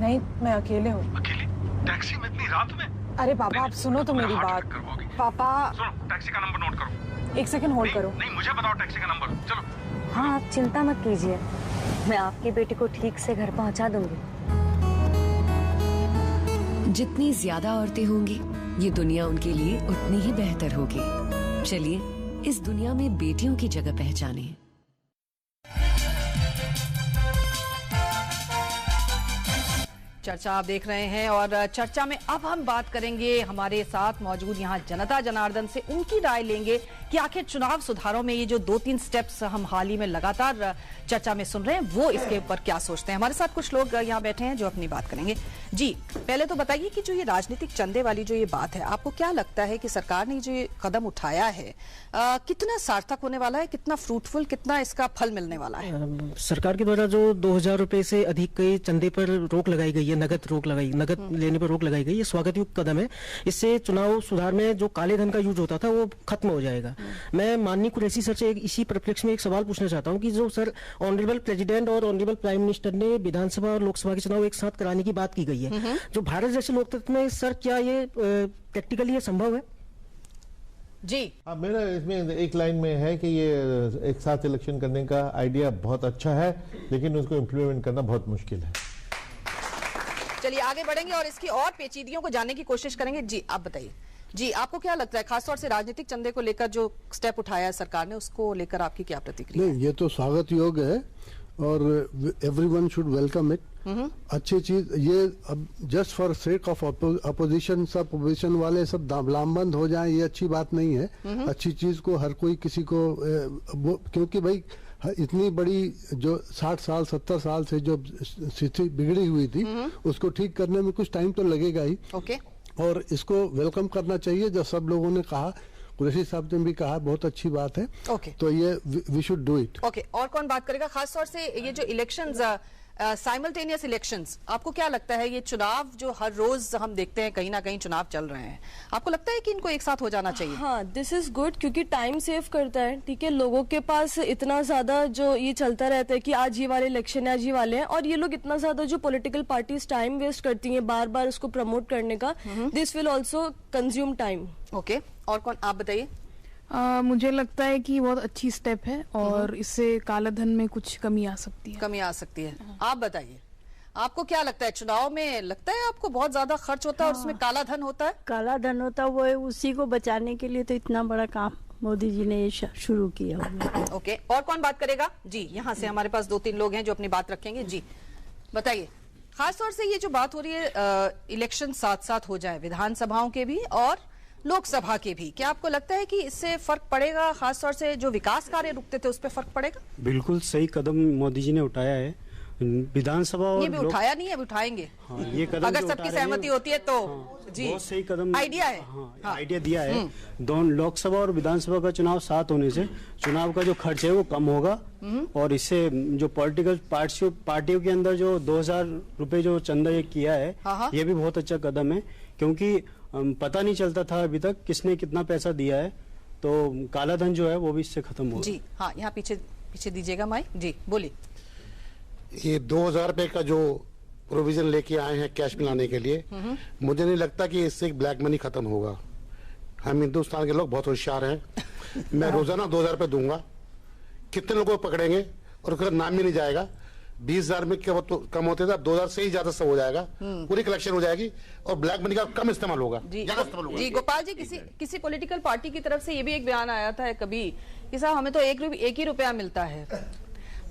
नहीं, मैं अकेले हूँ। अकेली? टैक्सी में इतनी रात में? अरे पापा, आप सुनो तो मेरी बात। पापा सुनो, टैक्सी का नंबर नोट करो। 1 सेकंड होल्ड करो। नहीं, मुझे बताओ टैक्सी का नंबर। चलो। हाँ, आप चिंता मत कीजिए, मैं आपकी बेटी को ठीक से घर पहुंचा दूंगी। जितनी ज्यादा औरतें होंगी, ये दुनिया उनके लिए उतनी ही बेहतर होगी। चलिए इस दुनिया में बेटियों की जगह पहचानें। चर्चा आप देख रहे हैं और चर्चा में अब हम बात करेंगे, हमारे साथ मौजूद यहाँ जनता जनार्दन से उनकी राय लेंगे कि आखिर चुनाव सुधारों में ये जो 2-3 स्टेप्स हम हाल ही में लगातार चर्चा में सुन रहे हैं वो इसके ऊपर क्या सोचते हैं। हमारे साथ कुछ लोग यहाँ बैठे हैं जो अपनी बात करेंगे। जी, पहले तो बताइए कि जो ये राजनीतिक चंदे वाली जो ये बात है, आपको क्या लगता है कि सरकार ने जो ये कदम उठाया है कितना सार्थक होने वाला है, कितना फ्रूटफुल, कितना इसका फल मिलने वाला है? सरकार के द्वारा जो 2000 रुपए से अधिक के चंदे पर रोक लगाई गई है, नगद लेने पर रोक लगाई गई है, स्वागत युक्त कदम है। इससे चुनाव सुधार में जो काले धन का यूज होता था वो खत्म हो जाएगा। मैं माननीय कुरैशी सर से इसी परिप्रेक्ष्य में एक सवाल पूछना चाहता हूं कि जो सर ऑनरेबल प्रेसिडेंट और ऑनरेबल प्राइम मिनिस्टर ने विधानसभा और लोकसभा के चुनाव एक साथ कराने की बात की गई है, जो भारत जैसे लोकतंत्र में सर क्या ये प्रैक्टिकली ये संभव है? जी हाँ, मेरा इसमें एक लाइन में है कि ये एक साथ इलेक्शन करने का आइडिया बहुत अच्छा है, लेकिन उसको इम्प्लीमेंट करना बहुत मुश्किल है। चलिए आगे बढ़ेंगे और इसकी और पेचीदगियों को जानने की कोशिश करेंगे। जी आप बताइए, जी आपको क्या लगता है खासतौर से राजनीतिक चंदे को लेकर जो स्टेप उठाया है सरकार ने, उसको लेकर आपकी क्या प्रतिक्रिया? नहीं, ये तो स्वागत योग्य है और एवरीवन शुड वेलकम इट। अच्छी चीज ये, अब just for sake of opposition, सब अपोजिशन वाले सब लामबंद हो जाएं, ये अच्छी बात नहीं है। अच्छी चीज को हर कोई किसी को क्योंकि भाई इतनी बड़ी जो 60 साल 70 साल से जो स्थिति बिगड़ी हुई थी उसको ठीक करने में कुछ टाइम तो लगेगा ही। ओके, और इसको वेलकम करना चाहिए। जो सब लोगों ने कहा, कुरैशी साहब ने भी कहा, बहुत अच्छी बात है। ओके, तो ये we should do it. Okay, और कौन बात करेगा? खासतौर से ये जो इलेक्शंस, साइमल्टेनियस इलेक्शंस, आपको क्या लगता है ये चुनाव जो हर रोज हम देखते हैं कहीं ना कहीं चुनाव चल रहे हैं, आपको लगता है कि इनको एक साथ हो जाना चाहिए? हाँ, दिस इज गुड क्योंकि टाइम सेव करता है। ठीक है, लोगों के पास इतना ज्यादा जो ये चलता रहता है कि आज ये वाले इलेक्शन है, आज ये वाले हैं, और ये लोग इतना ज्यादा जो पॉलिटिकल पार्टीज टाइम वेस्ट करती हैं बार बार उसको प्रमोट करने का, this will also consume time. Okay, और कौन, आप बताइए। मुझे लगता है कि बहुत अच्छी स्टेप है और इससे काला धन में कुछ कमी आ सकती है। कमी आ सकती है। आप बताइए, आपको क्या लगता है? चुनाव में लगता है आपको बहुत ज्यादा खर्च होता है और उसमें काला धन होता है? काला धन होता है, वो है, उसी को बचाने के लिए तो इतना बड़ा काम मोदी जी ने शुरू किया। ओके, और कौन बात करेगा? जी, यहाँ से हमारे पास 2-3 लोग हैं जो अपनी बात रखेंगे। जी बताइए, खासतौर से ये जो बात हो रही है इलेक्शन साथ साथ हो जाए, विधानसभाओं के भी और लोकसभा के भी, क्या आपको लगता है कि इससे फर्क पड़ेगा? खासतौर से जो विकास कार्य रुकते थे उस पर फर्क पड़ेगा? बिल्कुल सही कदम मोदी जी ने उठाया है। विधानसभा और ये भी उठाया नहीं है, अभी उठाएंगे। हाँ, ये कदम अगर सबकी सहमति होती है तो। हाँ, जी बहुत सही कदम, आइडिया है। हाँ, आइडिया दिया है। दोनों लोकसभा और विधानसभा का चुनाव साथ होने से चुनाव का जो खर्च है वो कम होगा और इससे जो पॉलिटिकल पार्टियों के अंदर जो 2000 रुपए जो चंदा ये किया है, ये भी बहुत अच्छा कदम है क्योंकि पता नहीं चलता था अभी तक किसने कितना पैसा दिया है, तो काला धन जो है वो भी इससे खत्म होगा। जी हाँ, यहाँ पीछे दीजिएगा माइक। जी बोलिए। ये 2000 रुपए का जो प्रोविजन लेके आए हैं कैश मिलाने के लिए, मुझे नहीं लगता कि इससे ब्लैक मनी खत्म होगा। हम हिंदुस्तान के लोग बहुत होशियार हैं। मैं रोजाना 2000 रुपए दूंगा, कितने लोगों को पकड़ेंगे और उसका नाम भी नहीं जाएगा। 20,000 में कम होते थे, 2000 से ही ज्यादा सब हो जाएगा, पूरी कलेक्शन हो जाएगी और ब्लैक मनी का कम इस्तेमाल होगा। जी गोपाल जी, किसी पॉलिटिकल पार्टी की तरफ से ये भी एक बयान आया था कभी कि साहब हमें तो एक ही रुपया मिलता है,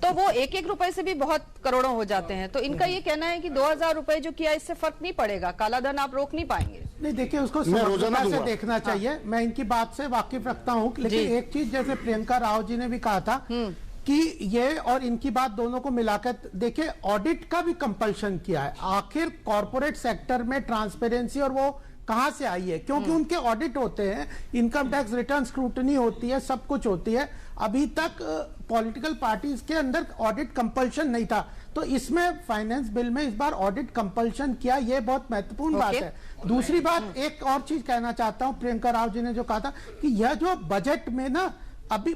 तो वो एक रुपए से भी बहुत करोड़ों हो जाते हैं। तो इनका ये कहना है कि 2000 रुपए जो किया इससे फर्क नहीं पड़ेगा, काला धन आप रोक नहीं पाएंगे। नहीं, देखिए उसको समझदारी से देखना चाहिए। मैं इनकी बात से वाकिफ रखता हूँ, लेकिन एक चीज जैसे प्रियंका राव जी ने भी कहा था कि ये और इनकी बात दोनों को मिलाकर देखिए, ऑडिट का भी कंपल्शन किया है। आखिर कॉर्पोरेट सेक्टर में ट्रांसपेरेंसी और वो कहां से आई है? क्योंकि उनके ऑडिट होते हैं, इनकम टैक्स रिटर्न स्क्रूटनी होती है, सब कुछ होती है। अभी तक पॉलिटिकल पार्टीज के अंदर ऑडिट कंपल्शन नहीं था, तो इसमें फाइनेंस बिल में इस बार ऑडिट कंपल्शन किया, ये बहुत महत्वपूर्ण बात है। दूसरी बात, एक और चीज कहना चाहता हूं, प्रियंका राव जी ने जो कहा था कि यह जो बजट में ना अभी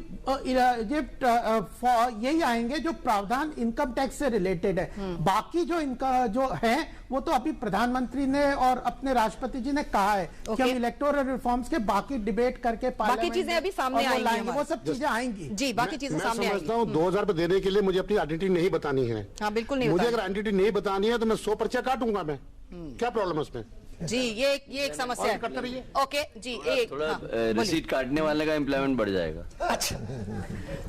यही आएंगे जो प्रावधान इनकम टैक्स से रिलेटेड है। बाकी जो इनका जो है वो तो अभी प्रधानमंत्री ने और अपने राष्ट्रपति जी ने कहा है कि हम इलेक्टोरल रिफॉर्म्स के बाकी डिबेट करके बाकी चीजें अभी सामने आएंगी, वो सब चीजें आएंगी। जी, बाकी चीजें सामने आएंगी। मैं समझता हूँ 2000 रुपए देने के लिए मुझे अपनी आइडेंटिटी नहीं बतानी है। हाँ बिल्कुल नहीं, मुझे अगर आइडेंटिटी नहीं बतानी है तो मैं 100 पर्चा काटूंगा। मैं क्या प्रॉब्लम है उसमें? जी ये एक समस्या है। ओके जी, एक थोड़ा हाँ, रिसीट काटने वाले का एम्प्लॉयमेंट बढ़ जाएगा। अच्छा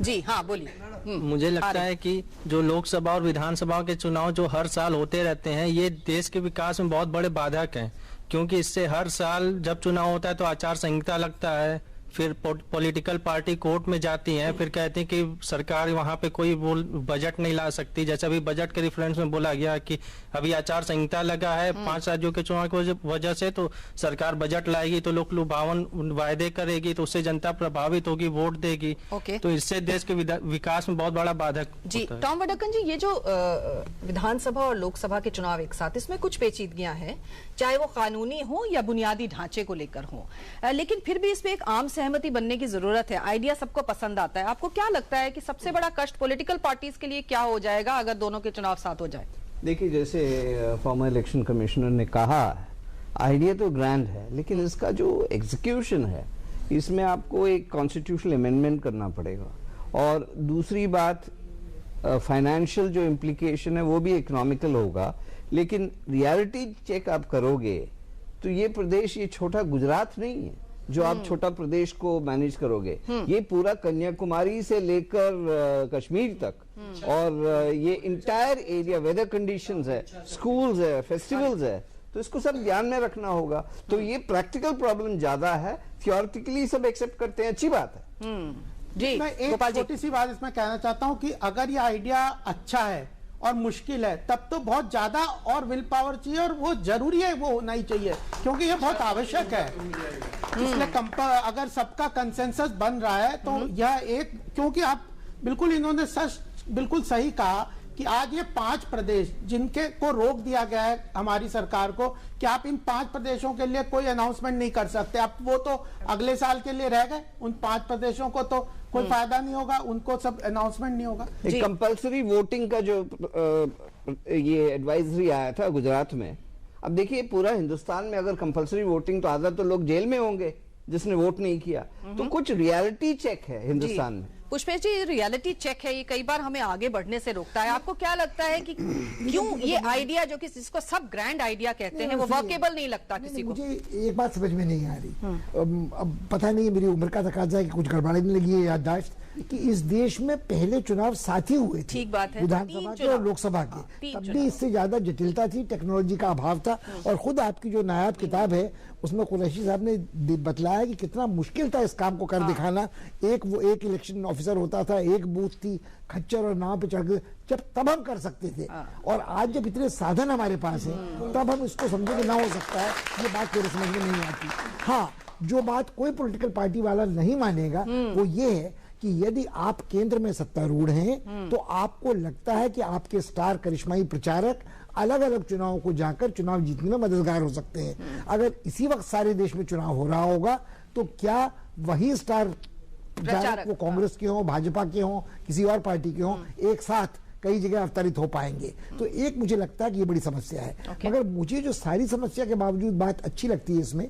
जी हाँ बोलिए। मुझे लगता है कि जो लोकसभा और विधानसभा के चुनाव जो हर साल होते रहते हैं, ये देश के विकास में बहुत बड़े बाधक हैं, क्योंकि इससे हर साल जब चुनाव होता है तो आचार संहिता लगता है, फिर पॉलिटिकल पार्टी कोर्ट में जाती हैं, फिर कहते हैं कि सरकार वहां पे कोई बजट नहीं ला सकती। जैसे अभी बजट के रेफरेंस में बोला गया कि अभी आचार संहिता लगा है 5 राज्यों के चुनाव की वजह से, तो सरकार बजट लाएगी तो लोग लुभावन वायदे करेगी, तो उससे जनता प्रभावित होगी, वोट देगी। तो इससे देश के विकास में बहुत बड़ा बाधक जी। टॉम वडक्कन जी, ये जो विधानसभा और लोकसभा के चुनाव एक साथ, इसमें कुछ पेचीदगियां हैं, चाहे वो कानूनी हो या बुनियादी ढांचे को लेकर हो, लेकिन फिर भी इसमें एक आम सहमति बनने की जरूरत है। आइडिया सबको पसंद आता है। आपको क्या लगता है कि सबसे बड़ा कष्ट पॉलिटिकल पार्टीज के लिए क्या हो जाएगा अगर दोनों के चुनाव साथ हो जाए? देखिए, जैसे फॉर्मर इलेक्शन कमिश्नर ने कहा, आइडिया तो ग्रैंड है, लेकिन इसका जो एग्जीक्यूशन है, इसमें आपको एक कॉन्स्टिट्यूशनल अमेंडमेंट करना पड़ेगा। और दूसरी बात, फाइनेंशियल जो इम्प्लीकेशन है वो भी इकोनॉमिकल होगा, लेकिन रियलिटी चेक आप करोगे तो ये प्रदेश, ये छोटा गुजरात नहीं है जो आप छोटा प्रदेश को मैनेज करोगे। ये पूरा कन्याकुमारी से लेकर कश्मीर तक, और ये इंटायर एरिया, वेदर कंडीशंस है, स्कूल्स है, फेस्टिवल्स है, तो इसको सब ध्यान में रखना होगा। तो ये प्रैक्टिकल प्रॉब्लम ज्यादा है, थियोरेटिकली सब एक्सेप्ट करते हैं, अच्छी बात है। जी, मैं एक छोटी सी बात इसमें कहना चाहता हूं कि अगर ये आइडिया अच्छा है और मुश्किल है, तब तो बहुत ज्यादा और विल पावर चाहिए, और वो जरूरी है, वो होना ही चाहिए, क्योंकि ये बहुत आवश्यक है। इसलिए अगर सबका कंसेंसस बन रहा है तो यह एक, क्योंकि आप बिल्कुल, इन्होंने बिल्कुल सही कहा कि आज ये 5 प्रदेश जिनके को रोक दिया गया है हमारी सरकार को, कि आप इन 5 प्रदेशों के लिए कोई अनाउंसमेंट नहीं कर सकते। अब वो तो अगले साल के लिए रह गए, उन 5 प्रदेशों को तो कोई फायदा नहीं होगा, उनको सब अनाउंसमेंट नहीं होगा। कंपल्सरी वोटिंग का जो ये एडवाइजरी आया था गुजरात में, अब देखिए पूरा हिंदुस्तान में अगर कंपल्सरी वोटिंग, तो आधा तो लोग जेल में होंगे जिसने वोट नहीं किया। तो कुछ रियलिटी चेक है हिंदुस्तान में। पुष्पेश जी, रियलिटी चेक है, ये कई बार हमें आगे बढ़ने से रोकता है। आपको क्या लगता है कि क्यों ये आइडिया, जो कि जिसको सब ग्रैंड आइडिया कहते हैं, वो वर्केबल नहीं लगता किसी को? मुझे एक बात समझ में नहीं आ रही, अब पता नहीं मेरी उम्र का तकाजा है कि कुछ गड़बड़ाने लगी है याददाश्त, कि इस देश में पहले चुनाव साथ ही हुए थे, ठीक बात है, विधानसभा के और लोकसभा के, तब भी इससे ज्यादा जटिलता थी, टेक्नोलॉजी का अभाव था। और खुद आपकी जो नायाब किताब है उसमें कुरैशी साहब ने बतलाया कि कितना मुश्किल था इस काम को कर दिखाना। एक इलेक्शन ऑफिसर होता था, एक बूथ थी, खच्चर और नाव पे चढ़ के तब हम कर सकते थे। और आज जब इतने साधन हमारे पास है, तब हम इसको समझे कि ना हो सकता है, ये बात मेरे समझ में नहीं आती। हाँ, जो बात कोई पॉलिटिकल पार्टी वाला नहीं मानेगा वो ये है कि यदि आप केंद्र में सत्तारूढ़ हैं तो आपको लगता है कि आपके स्टार करिश्माई प्रचारक अलग अलग चुनावों को जाकर चुनाव जीतने में मददगार हो सकते हैं। अगर इसी वक्त सारे देश में चुनाव हो रहा होगा तो क्या वही स्टार प्रचारक, वो कांग्रेस के हों, भाजपा के हों, किसी और पार्टी के हों, एक साथ कई जगह अवतरित हो पाएंगे? तो एक मुझे लगता है कि ये बड़ी समस्या है। मगर मुझे जो सारी समस्या के बावजूद बात अच्छी लगती है इसमें,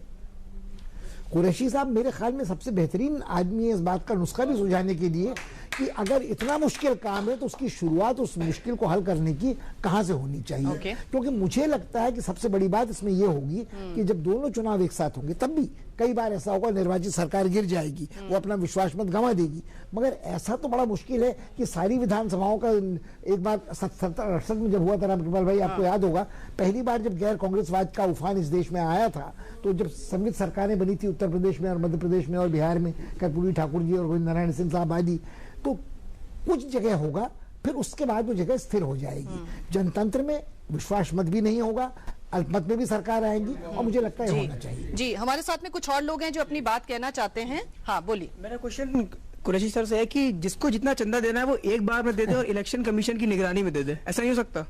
कुरैशी साहब मेरे ख्याल में सबसे बेहतरीन आदमी है इस बात का नुस्खा भी सुझाने के लिए कि अगर इतना मुश्किल काम है तो उसकी शुरुआत उस मुश्किल को हल करने की कहां से होनी चाहिए। क्योंकि मुझे लगता है कि सबसे बड़ी बात इसमें यह होगी कि जब दोनों चुनाव एक साथ होंगे, तब भी कई बार ऐसा होगा निर्वाचित सरकार गिर जाएगी, वो अपना विश्वास मत गंवा देगी। मगर ऐसा तो बड़ा मुश्किल है कि सारी विधानसभाओं का, एक बार 67-68 में जब हुआ था रामकृपाल भाई, आपको याद होगा, पहली बार जब गैर कांग्रेसवाद का उफान इस देश में आया था, तो जब संयुक्त सरकारें बनी थी उत्तर प्रदेश में और मध्य प्रदेश में और बिहार में, कर्पूरी ठाकुर जी और गोविंद नारायण सिंह साहब आदि, तो कुछ जगह होगा, फिर उसके बाद वो जगह स्थिर हो जाएगी। जनतंत्र में विश्वास मत भी नहीं होगा, अल्पमत में भी सरकार आएगी, और मुझे लगता है होना चाहिए। जी, हमारे साथ में कुछ और लोग हैं जो अपनी बात कहना चाहते हैं। हाँ, बोलिए। मेरा क्वेश्चन कुरैशी सर से है कि जिसको जितना चंदा देना है वो एक बार में दे दे और इलेक्शन कमीशन की निगरानी में दे दे, ऐसा नहीं हो सकता?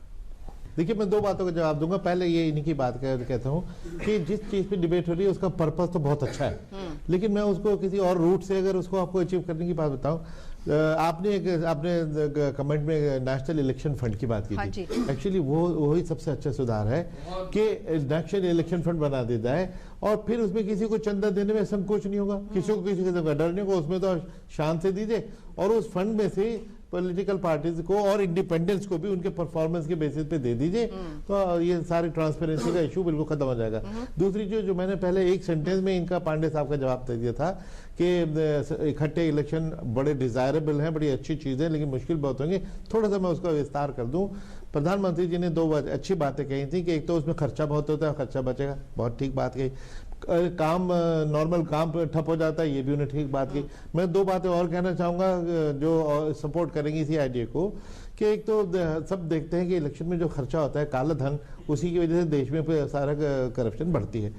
देखिए, मैं 2 बातों का जवाब दूंगा। पहले ये इन्हीं की बात कहता हूँ कि जिस चीज पे डिबेट हो रही है उसका पर्पस तो बहुत अच्छा है, लेकिन मैं उसको किसी और रूट से अगर उसको आपको अचीव करने की बात बताऊं, आपने कमेंट में नेशनल इलेक्शन फंड की बात की थी। एक्चुअली वही सबसे अच्छा सुधार है कि नेशनल इलेक्शन फंड बना देता है, और फिर उसमें किसी को चंदा देने में संकोच नहीं होगा, किसी को किसी किस्म का डर नहीं होगा, उसमें तो शान से दीजिए, और उस फंड में से पॉलिटिकल पार्टीज को और इंडिपेंडेंस को भी उनके परफॉर्मेंस के बेसिस पे दे दीजिए, तो ये सारी ट्रांसपेरेंसी का इशू बिल्कुल खत्म हो जाएगा। दूसरी जो मैंने पहले एक सेंटेंस में इनका पांडे साहब का जवाब दे दिया था कि इकट्ठे इलेक्शन बड़े डिजायरेबल हैं, बड़ी अच्छी चीज है, लेकिन मुश्किल बहुत होंगे। थोड़ा सा मैं उसका विस्तार कर दूं। प्रधानमंत्री जी ने दो अच्छी बातें कही थी कि एक तो उसमें खर्चा बहुत होता है, खर्चा बचेगा, बहुत ठीक बात कही। काम नॉर्मल काम ठप हो जाता है, ये भी उन्हें ठीक बात की। मैं दो बातें और कहना चाहूंगा जो सपोर्ट करेंगी इसी आइडिया को, कि एक तो सब देखते हैं कि इलेक्शन में जो खर्चा होता है, काला धन, उसी की वजह से देश में सारा करप्शन बढ़ती है।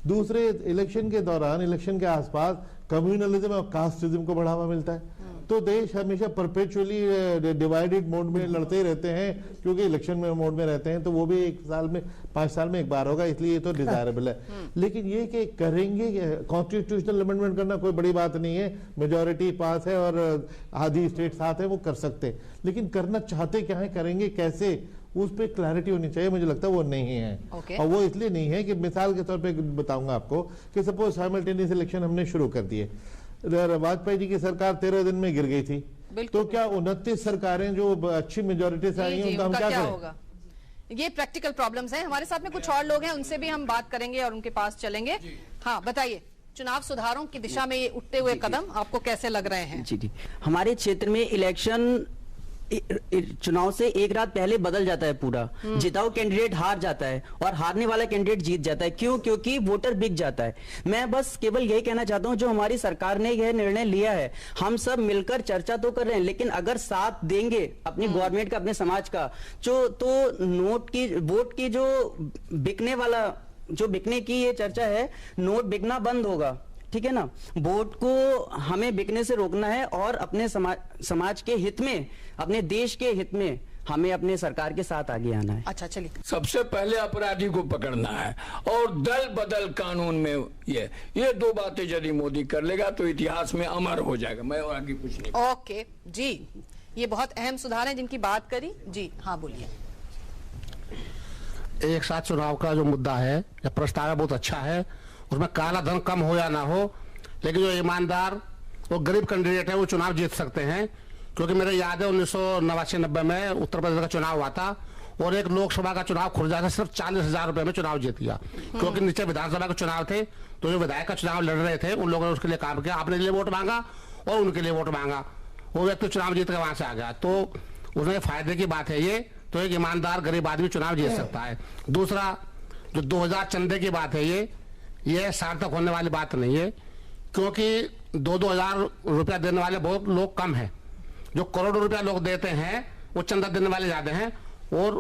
दूसरे, इलेक्शन के दौरान, इलेक्शन के आसपास कम्युनलिज्म और कास्टिज्म को बढ़ावा मिलता है, तो देश हमेशा परपेचुअली डिवाइडेड मोड में लड़ते ही रहते हैं, क्योंकि इलेक्शन में मोड में रहते हैं। तो वो भी 5 साल में एक बार होगा, इसलिए ये तो डिजायरेबल है। लेकिन ये कि करेंगे, कॉन्स्टिट्यूशनल अमेंडमेंट करना कोई बड़ी बात नहीं है, मेजोरिटी पास है और आधी स्टेट साथ है, वो कर सकते हैं। लेकिन करना चाहते क्या है, करेंगे कैसे, उस पर क्लैरिटी होनी चाहिए। मुझे लगता है वो नहीं है। और वो इसलिए नहीं है कि मिसाल के तौर पे बताऊंगा आपको कि सपोज साइमल्टेनियस इलेक्शन हमने शुरू कर दिए, वाजपेयी जी की सरकार 13 दिन में गिर गई थी, तो क्या 29 सरकारें जो अच्छी मेजोरिटी से आई हैं उनका हम क्या करें? ये प्रैक्टिकल प्रॉब्लम्स हैं। हमारे साथ में कुछ और लोग हैं, उनसे भी हम बात करेंगे और उनके पास चलेंगे। हाँ, बताइए, चुनाव सुधारों की दिशा में ये उठते हुए कदम आपको कैसे लग रहे हैं? जी, हमारे क्षेत्र में इलेक्शन चुनाव से एक रात पहले बदल जाता है पूरा। जिताऊ कैंडिडेट हार जाता है और हारने वाला कैंडिडेट जीत जाता है। क्यों? क्योंकि वोटर बिक जाता है। मैं बस केवल यही कहना चाहता हूं, जो हमारी सरकार ने यह निर्णय लिया है, हम सब मिलकर चर्चा तो कर रहे हैं, लेकिन अगर साथ देंगे अपनी गवर्नमेंट का, अपने समाज का, तो नोट की, वोट की जो बिकने की ये चर्चा है, नोट बिकना बंद होगा। ठीक है ना? वोट को हमें बिकने से रोकना है और अपने समाज के हित में, अपने देश के हित में हमें अपने सरकार के साथ आगे आना है। अच्छा, चलिए। सबसे पहले अपराधी को पकड़ना है और दल बदल कानून में ये दो बातें यदि मोदी कर लेगा तो इतिहास में अमर हो जाएगा। मैं और आगे कुछ नहीं। ओके जी, ये बहुत अहम सुधार है जिनकी बात करी। जी हाँ, बोलिए। एक साथ चुनाव का जो मुद्दा है, प्रस्ताव बहुत अच्छा है, उसमें काला धन कम हो या ना हो, लेकिन जो ईमानदार वो गरीब कैंडिडेट है वो चुनाव जीत सकते हैं। क्योंकि मेरे याद है 1989-90 में उत्तर प्रदेश का चुनाव हुआ था और एक लोकसभा का चुनाव खुर्जा से सिर्फ 40,000 रुपए में चुनाव जीत गया। क्योंकि नीचे विधानसभा के चुनाव थे, तो जो विधायक का चुनाव लड़ रहे थे उन लोगों ने उसके लिए काम किया, अपने लिए वोट मांगा और उनके लिए वोट मांगा, वो व्यक्ति चुनाव जीत कर वहां से आ गया। तो उसमें फायदे की बात है ये, तो एक ईमानदार गरीब आदमी चुनाव जीत सकता है। दूसरा, जो 2000 चंदे की बात है, ये सार्थक होने वाली बात नहीं है, क्योंकि 2-2 हजार रुपया देने वाले बहुत लोग कम हैं। जो करोड़ों रुपया लोग देते हैं वो चंदा देने वाले ज्यादा हैं। और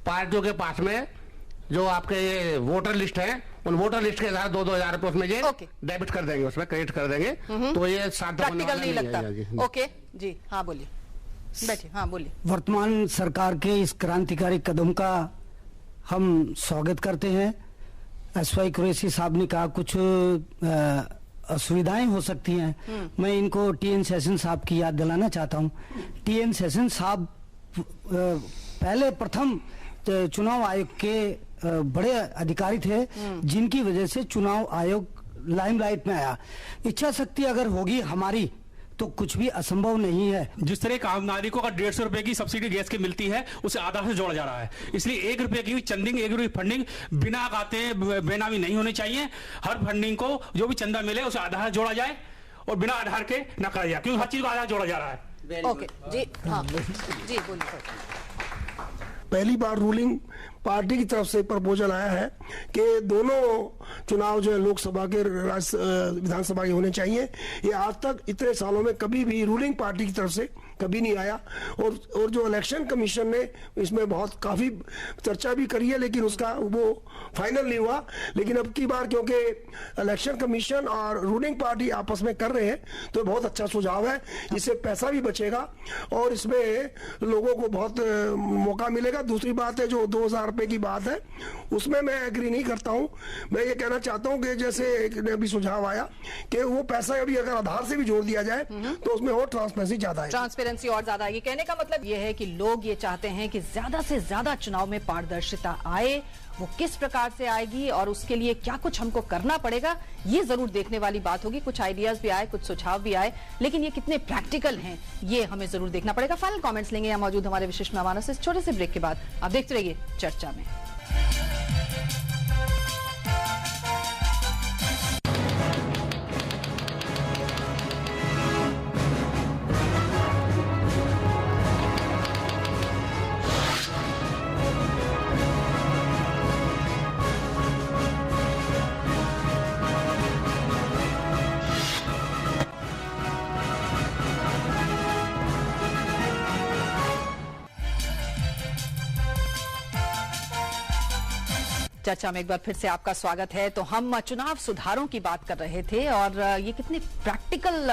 पार्टियों के पास में जो आपके ये वोटर लिस्ट है, उन वोटर लिस्ट के आधार 2-2 हजार रुपये उसमें ये डेबिट कर देंगे, उसमें क्रेडिट कर देंगे, तो ये सार्थक होने वाला नहीं लगता। ओके जी, हाँ बोलिए, बैठिए। हाँ बोलिए। वर्तमान सरकार के इस क्रांतिकारी कदम का हम स्वागत करते हैं। एसवाई कुरैशी साहब ने कहा कुछ असुविधाएं हो सकती हैं। मैं इनको टीएन सेशन साहब की याद दिलाना चाहता हूं। टीएन सेशन साहब पहले प्रथम चुनाव आयोग के बड़े अधिकारी थे, जिनकी वजह से चुनाव आयोग लाइमलाइट में आया। इच्छा शक्ति अगर होगी हमारी तो कुछ भी असंभव नहीं है। जिस तरह आम नागरिकों का 150 रुपए की सब्सिडी गैस की मिलती है, उसे आधार से जोड़ा जा रहा है। इसलिए 1 रुपए की चंदिंग, 1 रुपए फंडिंग बिना खाते बेनामी नहीं होनी चाहिए। हर फंडिंग को जो भी चंदा मिले उसे आधार जोड़ा जाए और बिना आधार के न करा जाए, क्योंकि हर चीज को आधार जोड़ा जा रहा है। ओके जी, हाँ जी बोलिए। पहली बार रूलिंग पार्टी की तरफ से प्रपोजल आया है कि दोनों चुनाव जो है लोकसभा के विधानसभा के होने चाहिए। ये आज तक इतने सालों में कभी भी रूलिंग पार्टी की तरफ से कभी नहीं आया। और जो इलेक्शन कमीशन ने इसमें काफी चर्चा भी करी है, लेकिन उसका वो फाइनल नहीं हुआ। लेकिन अब की बार क्योंकि इलेक्शन कमीशन और रूलिंग पार्टी आपस में कर रहे हैं, तो बहुत अच्छा सुझाव है। इससे पैसा भी बचेगा और इसमें लोगों को बहुत मौका मिलेगा। दूसरी बात है, जो 2,000 रुपए की बात है, उसमें मैं एग्री नहीं करता हूं। मैं ये कहना चाहता हूं कि जैसे एक अभी सुझाव आया कि वो पैसा अभी अगर आधार से भी जोड़ दिया जाए तो उसमें और ट्रांसपेरेंसी ज्यादा है। ट्रांसपेरेंसी और ज्यादा आएगी। कहने का मतलब ये है कि लोग ये चाहते हैं कि ज्यादा से ज्यादा चुनाव में पारदर्शिता आए। वो किस प्रकार से आएगी और उसके लिए क्या कुछ हमको करना पड़ेगा, ये जरूर देखने वाली बात होगी। कुछ आइडियाज भी आए, कुछ सुझाव भी आए, लेकिन ये कितने प्रैक्टिकल हैं ये हमें जरूर देखना पड़ेगा। फाइनल कमेंट्स लेंगे यहाँ मौजूद हमारे विशिष्ट मेहमानों से छोटे से ब्रेक के बाद। आप देखते रहिए चर्चा में। चर्चा में एक बार फिर से आपका स्वागत है। तो हम चुनाव सुधारों की बात कर रहे थे और ये कितने प्रैक्टिकल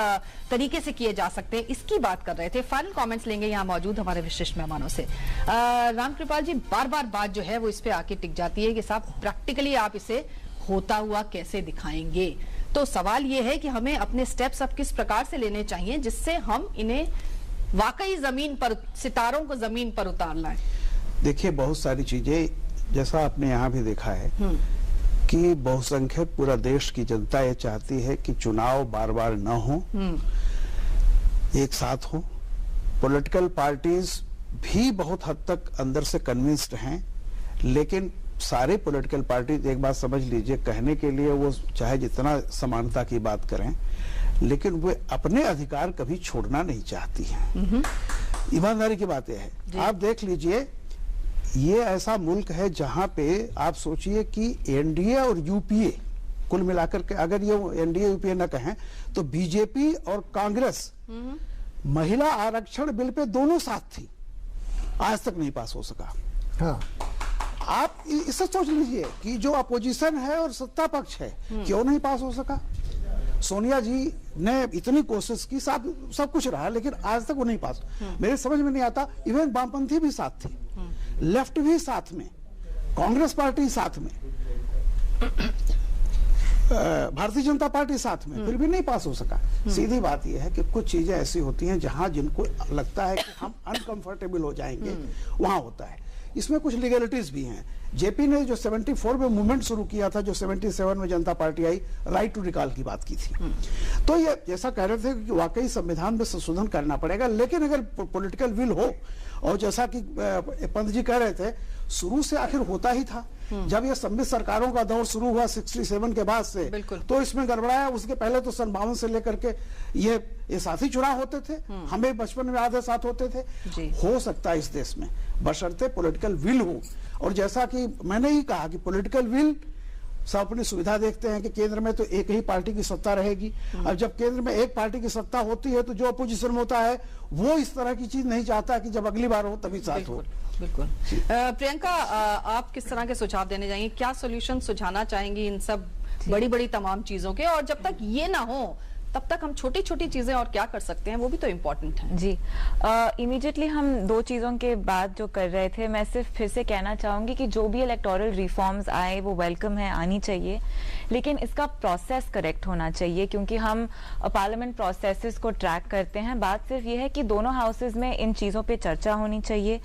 तरीके से किए जा सकते हैं इसकी बात कर रहे थे। फाइनल कमेंट्स लेंगे यहाँ मौजूद हमारे विशिष्ट मेहमानों से। रामकृपाल जी, बार बार बात जो है वो इस पे आके टिक जाती है कि साहब प्रैक्टिकली आप इसे होता हुआ कैसे दिखाएंगे। तो सवाल ये है कि हमें अपने स्टेप्स अब किस प्रकार से लेने चाहिए जिससे हम इन्हें वाकई जमीन पर, सितारों को जमीन पर उतार लाएं। देखिए, बहुत सारी चीजें जैसा आपने यहाँ भी देखा है कि बहुसंख्यक पूरा देश की जनता ये चाहती है कि चुनाव बार बार न हो, एक साथ हो। पॉलिटिकल पार्टीज भी बहुत हद तक अंदर से कन्विंस्ड हैं, लेकिन सारे पॉलिटिकल पार्टीज एक बात समझ लीजिए, कहने के लिए वो चाहे जितना समानता की बात करें, लेकिन वे अपने अधिकार कभी छोड़ना नहीं चाहती हैं। ईमानदारी की बात यह है। आप देख लीजिए, ये ऐसा मुल्क है जहां पे आप सोचिए कि एनडीए और यूपीए कुल मिलाकर के, अगर ये एनडीए यूपीए न कहें तो बीजेपी और कांग्रेस महिला आरक्षण बिल पे दोनों साथ थी, आज तक नहीं पास हो सका। हाँ। आप इसे सोच लीजिए कि जो अपोजिशन है और सत्ता पक्ष है, क्यों नहीं पास हो सका। सोनिया जी ने इतनी कोशिश की, सब कुछ रहा, लेकिन आज तक वो नहीं पास। मेरे समझ में नहीं आता, इवन वामपंथी भी साथ थी, लेफ्ट भी साथ में, कांग्रेस पार्टी साथ में, भारतीय जनता पार्टी साथ में, फिर भी नहीं पास हो सका। सीधी बात यह है कि कुछ चीजें ऐसी होती हैं जहां जिनको लगता है कि हम अनकंफर्टेबल हो जाएंगे, वहां होता है। इसमें कुछ लीगलिटीज भी हैं। जेपी ने जो 74 में मूवमेंट शुरू किया था, जो 77 में जनता पार्टी आई, राइट टू रिकॉल की बात की थी। तो ये जैसा कह रहे थे कि वाकई संविधान में संशोधन करना पड़ेगा, लेकिन अगर पॉलिटिकल विल हो, और जैसा कि पंत जी कह रहे थे, शुरू से आखिर होता ही था। जब ये सम्मिलित सरकारों का दौर शुरू हुआ 67 के बाद से, तो इसमें गड़बड़ाया। उसके पहले तो सन 52 से लेकर के ये साथी चुनाव होते थे, हमें बचपन में आधे साथ होते थे। हो सकता है इस देश में, बशर्ते पॉलिटिकल विल हो। और जैसा कि मैंने ही कहा कि पॉलिटिकल विल, सब अपनी सुविधा देखते हैं कि केंद्र में तो एक ही पार्टी की सत्ता रहेगी। अब जब केंद्र में एक पार्टी की सत्ता होती है तो जो अपोजिशन में होता है वो इस तरह की चीज नहीं चाहता कि जब अगली बार हो तभी साथ हो। बिल्कुल। प्रियंका, आप किस तरह के सुझाव देने जाएंगे, क्या सोल्यूशन सुझाना चाहेंगी इन सब बड़ी बड़ी तमाम चीजों के? और जब तक ये ना हो तब तक हम छोटी छोटी चीजें और क्या कर सकते हैं, वो भी तो इम्पोर्टेंट है। जी, इमीडिएटली हम दो चीजों के बाद जो कर रहे थे, मैं सिर्फ फिर से कहना चाहूंगी कि जो भी इलेक्टोरल रिफॉर्म्स आए वो वेलकम है, आनी चाहिए, लेकिन इसका प्रोसेस करेक्ट होना चाहिए, क्योंकि हम पार्लियामेंट प्रोसेसेस को ट्रैक करते हैं। बात सिर्फ ये है कि दोनों हाउसेज में इन चीजों पे चर्चा होनी चाहिए,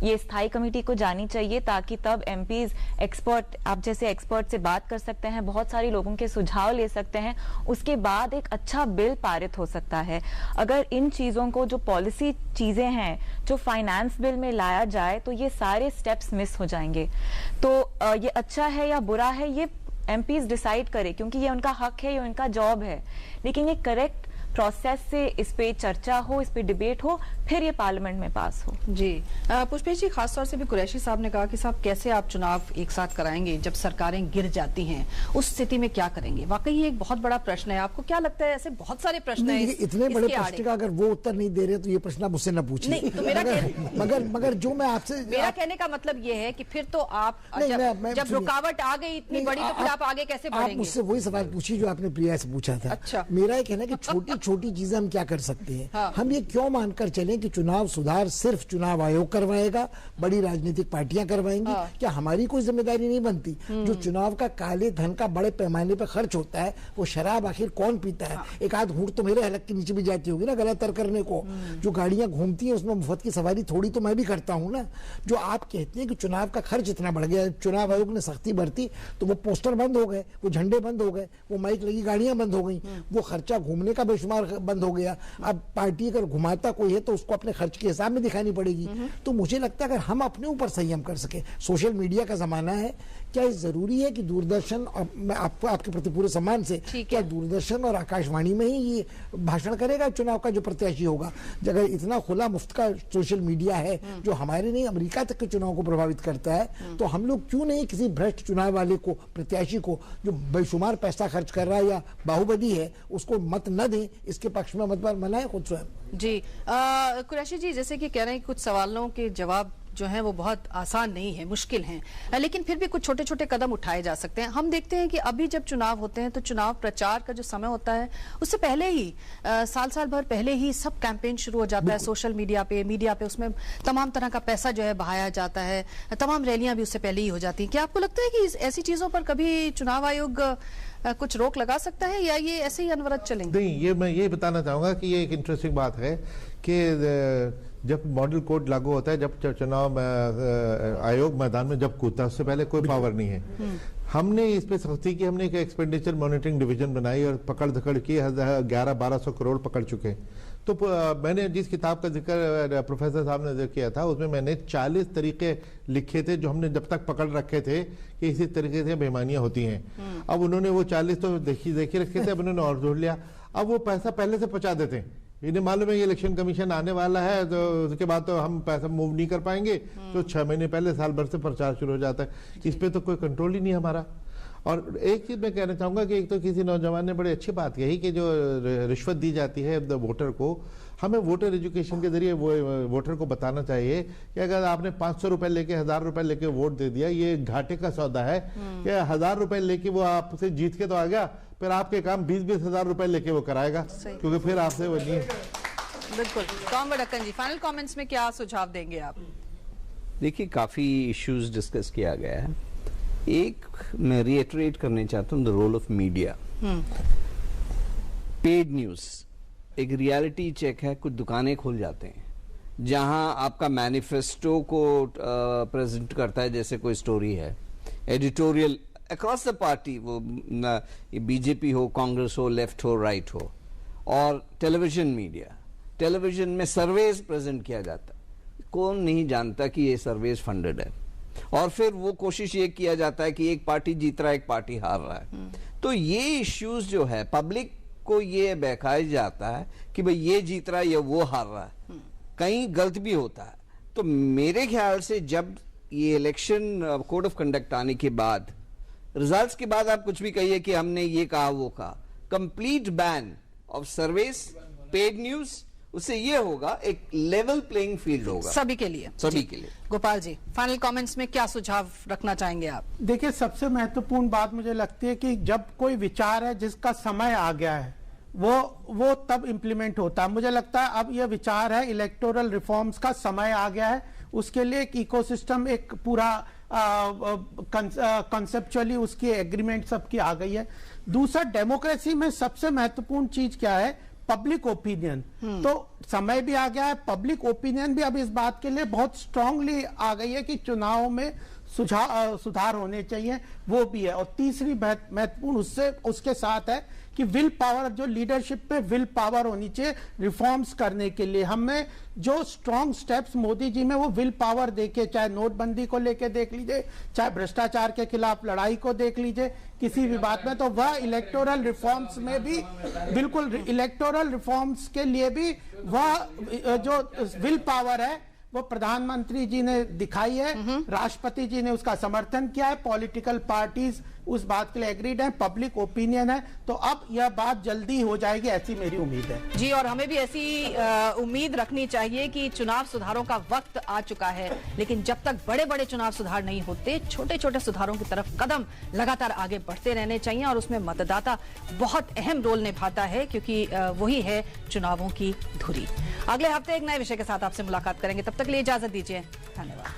ये स्थायी कमेटी को जानी चाहिए, ताकि तब एमपीज एक्सपर्ट, आप जैसे एक्सपर्ट से बात कर सकते हैं, बहुत सारे लोगों के सुझाव ले सकते हैं, उसके बाद एक अच्छा बिल पारित हो सकता है। अगर इन चीजों को, जो पॉलिसी चीजें हैं, जो फाइनेंस बिल में लाया जाए, तो ये सारे स्टेप्स मिस हो जाएंगे। तो ये अच्छा है या बुरा है, ये एमपीज डिसाइड करे, क्योंकि ये उनका हक है, ये उनका जॉब है, लेकिन ये करेक्ट प्रोसेस से इस पे चर्चा हो, इस पे डिबेट हो, फिर ये पार्लियामेंट में पास हो। जी, पुष्पेश जी, खासतौर से भी कुरैशी साहब ने कहा कि साहब कैसे आप चुनाव एक साथ कराएंगे जब सरकारें गिर जाती हैं, उस स्थिति में क्या करेंगे? वाकई ये एक बहुत बड़ा प्रश्न है। आपको क्या लगता है, ऐसे बहुत सारे प्रश्न हैं इतने बड़े प्रश्न का अगर वो उत्तर नहीं दे रहे तो ये प्रश्न आप मुझसे न पूछिए। नहीं, तो मगर जो मैं आपसे, मेरा कहने का मतलब ये है कि फिर तो आप जब रुकावट आ गई इतनी बड़ी, तो फिर आप आगे कैसे बढ़ेंगे? आप मुझसे वही सवाल पूछिए जो आपने प्रिया से पूछा था। अच्छा, मेरा ये कहना है कि छोटी छोटी चीजें हम क्या कर सकते हैं। हम ये क्यों मानकर चलें कि चुनाव सुधार सिर्फ चुनाव आयोग करवाएगा, बड़ी राजनीतिक पार्टियां करवाएंगी? क्या हमारी कोई जिम्मेदारी नहीं बनती? जो चुनाव का काले धन का बड़े पैमाने पर खर्च होता है, वो शराब आखिर कौन पीता है? एक आध घूंट तो मेरे हलक के नीचे भी जाती होगी ना गलत तर करने को। जो गाड़ियां घूमती हैं उसमें मुफ्त की सवारी थोड़ी तो मैं भी करता हूं ना। जो आप कहते हैं कि चुनाव का खर्च इतना बढ़ गया, चुनाव आयोग ने सख्ती बरती तो वो पोस्टर बंद हो गए, वो झंडे बंद हो गए, वो माइक लगी गाड़ियां बंद हो गई, वो खर्चा घूमने का बेशुमार बंद हो गया। अब पार्टी अगर घुमाता कोई है तो उसको अपने खर्च के हिसाब में दिखानी पड़ेगी। तो मुझे लगता है अगर हम अपने ऊपर संयम कर सके, सोशल मीडिया का जमाना है, क्या ये जरूरी है कि दूरदर्शन, और मैं आपके प्रति पूरे सम्मान से, क्या दूरदर्शन और आकाशवाणी में ही ये भाषण करेगा चुनाव का जो प्रत्याशी होगा? अगर इतना खुला मुफ्त का सोशल मीडिया है जो हमारे नहीं अमेरिका तक के चुनाव को प्रभावित करता है, तो हम लोग क्यों नहीं किसी भ्रष्ट चुनाव वाले को, प्रत्याशी को जो बेशुमार पैसा खर्च कर रहा है या बाहुबली है, उसको मत न दें, इसके पक्ष में मत बनाए खुद स्वयं। जी कुरैशी जी, जैसे कि कह रहे हैं कुछ सवालों के जवाब जो है वो बहुत आसान नहीं है, मुश्किल हैं, लेकिन फिर भी कुछ छोटे छोटे कदम उठाए जा सकते हैं। हम देखते हैं कि अभी जब चुनाव होते हैं तो चुनाव प्रचार का जो समय होता है उससे पहले ही साल भर पहले ही सब कैंपेन शुरू हो जाता है सोशल मीडिया पे, उसमें तमाम तरह का पैसा जो है बहाया जाता है, तमाम रैलियां भी उससे पहले ही हो जाती हैं। क्या आपको लगता है कि ऐसी चीजों पर कभी चुनाव आयोग कुछ रोक लगा सकता है या ये ऐसे ही अनवरत चलेंगे? नहीं, ये मैं ये बताना चाहूंगा कि ये एक इंटरेस्टिंग बात है कि जब मॉडल कोड लागू होता है, जब चुनाव आयोग मैदान में जब कूदता है, उससे पहले कोई पावर नहीं है। हमने इस पे सख्ती की, हमने एक एक्सपेंडिचर मॉनिटरिंग डिवीजन बनाई और पकड़ धकड़ की, 1100-1200 करोड़ पकड़ चुके। तो मैंने जिस किताब का जिक्र प्रोफेसर साहब ने किया था उसमें मैंने 40 तरीके लिखे थे जो हमने जब तक पकड़ रखे थे कि इसी तरीके से बेईमानियां होती हैं। अब उन्होंने वो 40 तो देखी रखे थे, अब उन्होंने और जोड़ लिया। अब वो पैसा पहले से पहुंचा देते हैं, इन्हें मालूम है ये इलेक्शन कमीशन आने वाला है, तो उसके बाद तो हम पैसा मूव नहीं कर पाएंगे, तो 6 महीने पहले, साल भर से प्रचार शुरू हो जाता है। इस पे तो कोई कंट्रोल ही नहीं हमारा। और एक चीज मैं कहना चाहूंगा कि एक तो किसी नौजवान ने बड़ी अच्छी बात कही कि जो रिश्वत दी जाती है वोटर को, हमें वोटर एजुकेशन के जरिए वोटर को बताना चाहिए कि अगर आपने 500 रुपए लेके 1000 रुपए लेके वोट दे दिया, ये घाटे का सौदा है कि 1000 रुपए लेके वो आपसे जीत के तो आ गया, फिर आपके काम 20-20 हजार रुपए लेके वो कराएगा, क्योंकि फिर आपसे वो नहीं है। बिल्कुल। टॉम वडक्कन जी, फाइनल कमेंट्स में क्या सुझाव देंगे आप? देखिए, काफी इश्यूज डिस्कस किया गया है। एक मैं रिएटरेट करने चाहता हूँ the role of media. Paid news एक रियलिटी चेक है। कुछ दुकानें खुल जाते हैं जहां आपका मैनिफेस्टो को प्रेजेंट करता है, जैसे कोई स्टोरी है, एडिटोरियल अक्रॉस द पार्टी, वो बीजेपी हो, कांग्रेस हो, लेफ्ट हो, राइट हो, और टेलीविजन मीडिया, टेलीविजन में सर्वेज प्रेजेंट किया जाता है। कौन नहीं जानता कि ये सर्वेज फंडेड है, और फिर वो कोशिश ये किया जाता है कि एक पार्टी जीत रहा है, एक पार्टी हार रहा है। तो ये इश्यूज जो है, पब्लिक को ये बहकाया जाता है कि भाई ये जीत रहा है या वो हार रहा है, कहीं गलत भी होता है। तो मेरे ख्याल से जब ये इलेक्शन कोड ऑफ कंडक्ट आने के बाद, रिजल्ट्स के बाद आप कुछ भी कहिए कि हमने ये कहा वो कहा, complete ban of surveys, paid news, उससे ये होगा एक लेवल प्लेइंग फील्ड होगा सभी के लिए। गोपाल जी, फाइनल कमेंट्स में क्या सुझाव रखना चाहेंगे आप? देखिए, सबसे महत्वपूर्ण बात मुझे लगती है कि जब कोई विचार है जिसका समय आ गया है, वो तब इंप्लीमेंट होता है। मुझे लगता है अब यह विचार है, इलेक्टोरल रिफॉर्म्स का समय आ गया है, उसके लिए एक इकोसिस्टम, एक पूरा कंसेप्चुअली उसकी एग्रीमेंट सबकी आ गई है। दूसरा, डेमोक्रेसी में सबसे महत्वपूर्ण चीज क्या है? Public opinion. तो समय भी आ गया है, पब्लिक ओपिनियन भी अब इस बात के लिए बहुत स्ट्रांगली आ गई है कि चुनाव में सुधार होने चाहिए, वो भी है। और तीसरी महत्वपूर्ण उसके साथ है कि विल पावर, जो लीडरशिप पे विल पावर होनी चाहिए रिफॉर्म्स करने के लिए। हमें जो स्ट्रांग स्टेप्स मोदी जी में वो विल पावर देके, चाहे नोटबंदी को लेके देख लीजिए, चाहे भ्रष्टाचार के खिलाफ लड़ाई को देख लीजिए, किसी भी बात में, तो वह इलेक्टोरल रिफॉर्म्स में भी, बिल्कुल इलेक्टोरल रिफॉर्म्स के लिए भी वह जो विल पावर है वो प्रधानमंत्री जी ने दिखाई है, राष्ट्रपति जी ने उसका समर्थन किया है, पॉलिटिकल पार्टीज उस बात के लिए एग्रीड है, पब्लिक ओपिनियन है, तो अब यह बात जल्दी हो जाएगी, ऐसी मेरी उम्मीद है। जी, और हमें भी ऐसी उम्मीद रखनी चाहिए कि चुनाव सुधारों का वक्त आ चुका है, लेकिन जब तक बड़े बड़े चुनाव सुधार नहीं होते, छोटे छोटे सुधारों की तरफ कदम लगातार आगे बढ़ते रहने चाहिए और उसमें मतदाता बहुत अहम रोल निभाता है, क्योंकि वही है चुनावों की धुरी। अगले हफ्ते एक नए विषय के साथ आपसे मुलाकात करेंगे, तब तक लिए इजाजत दीजिए, धन्यवाद।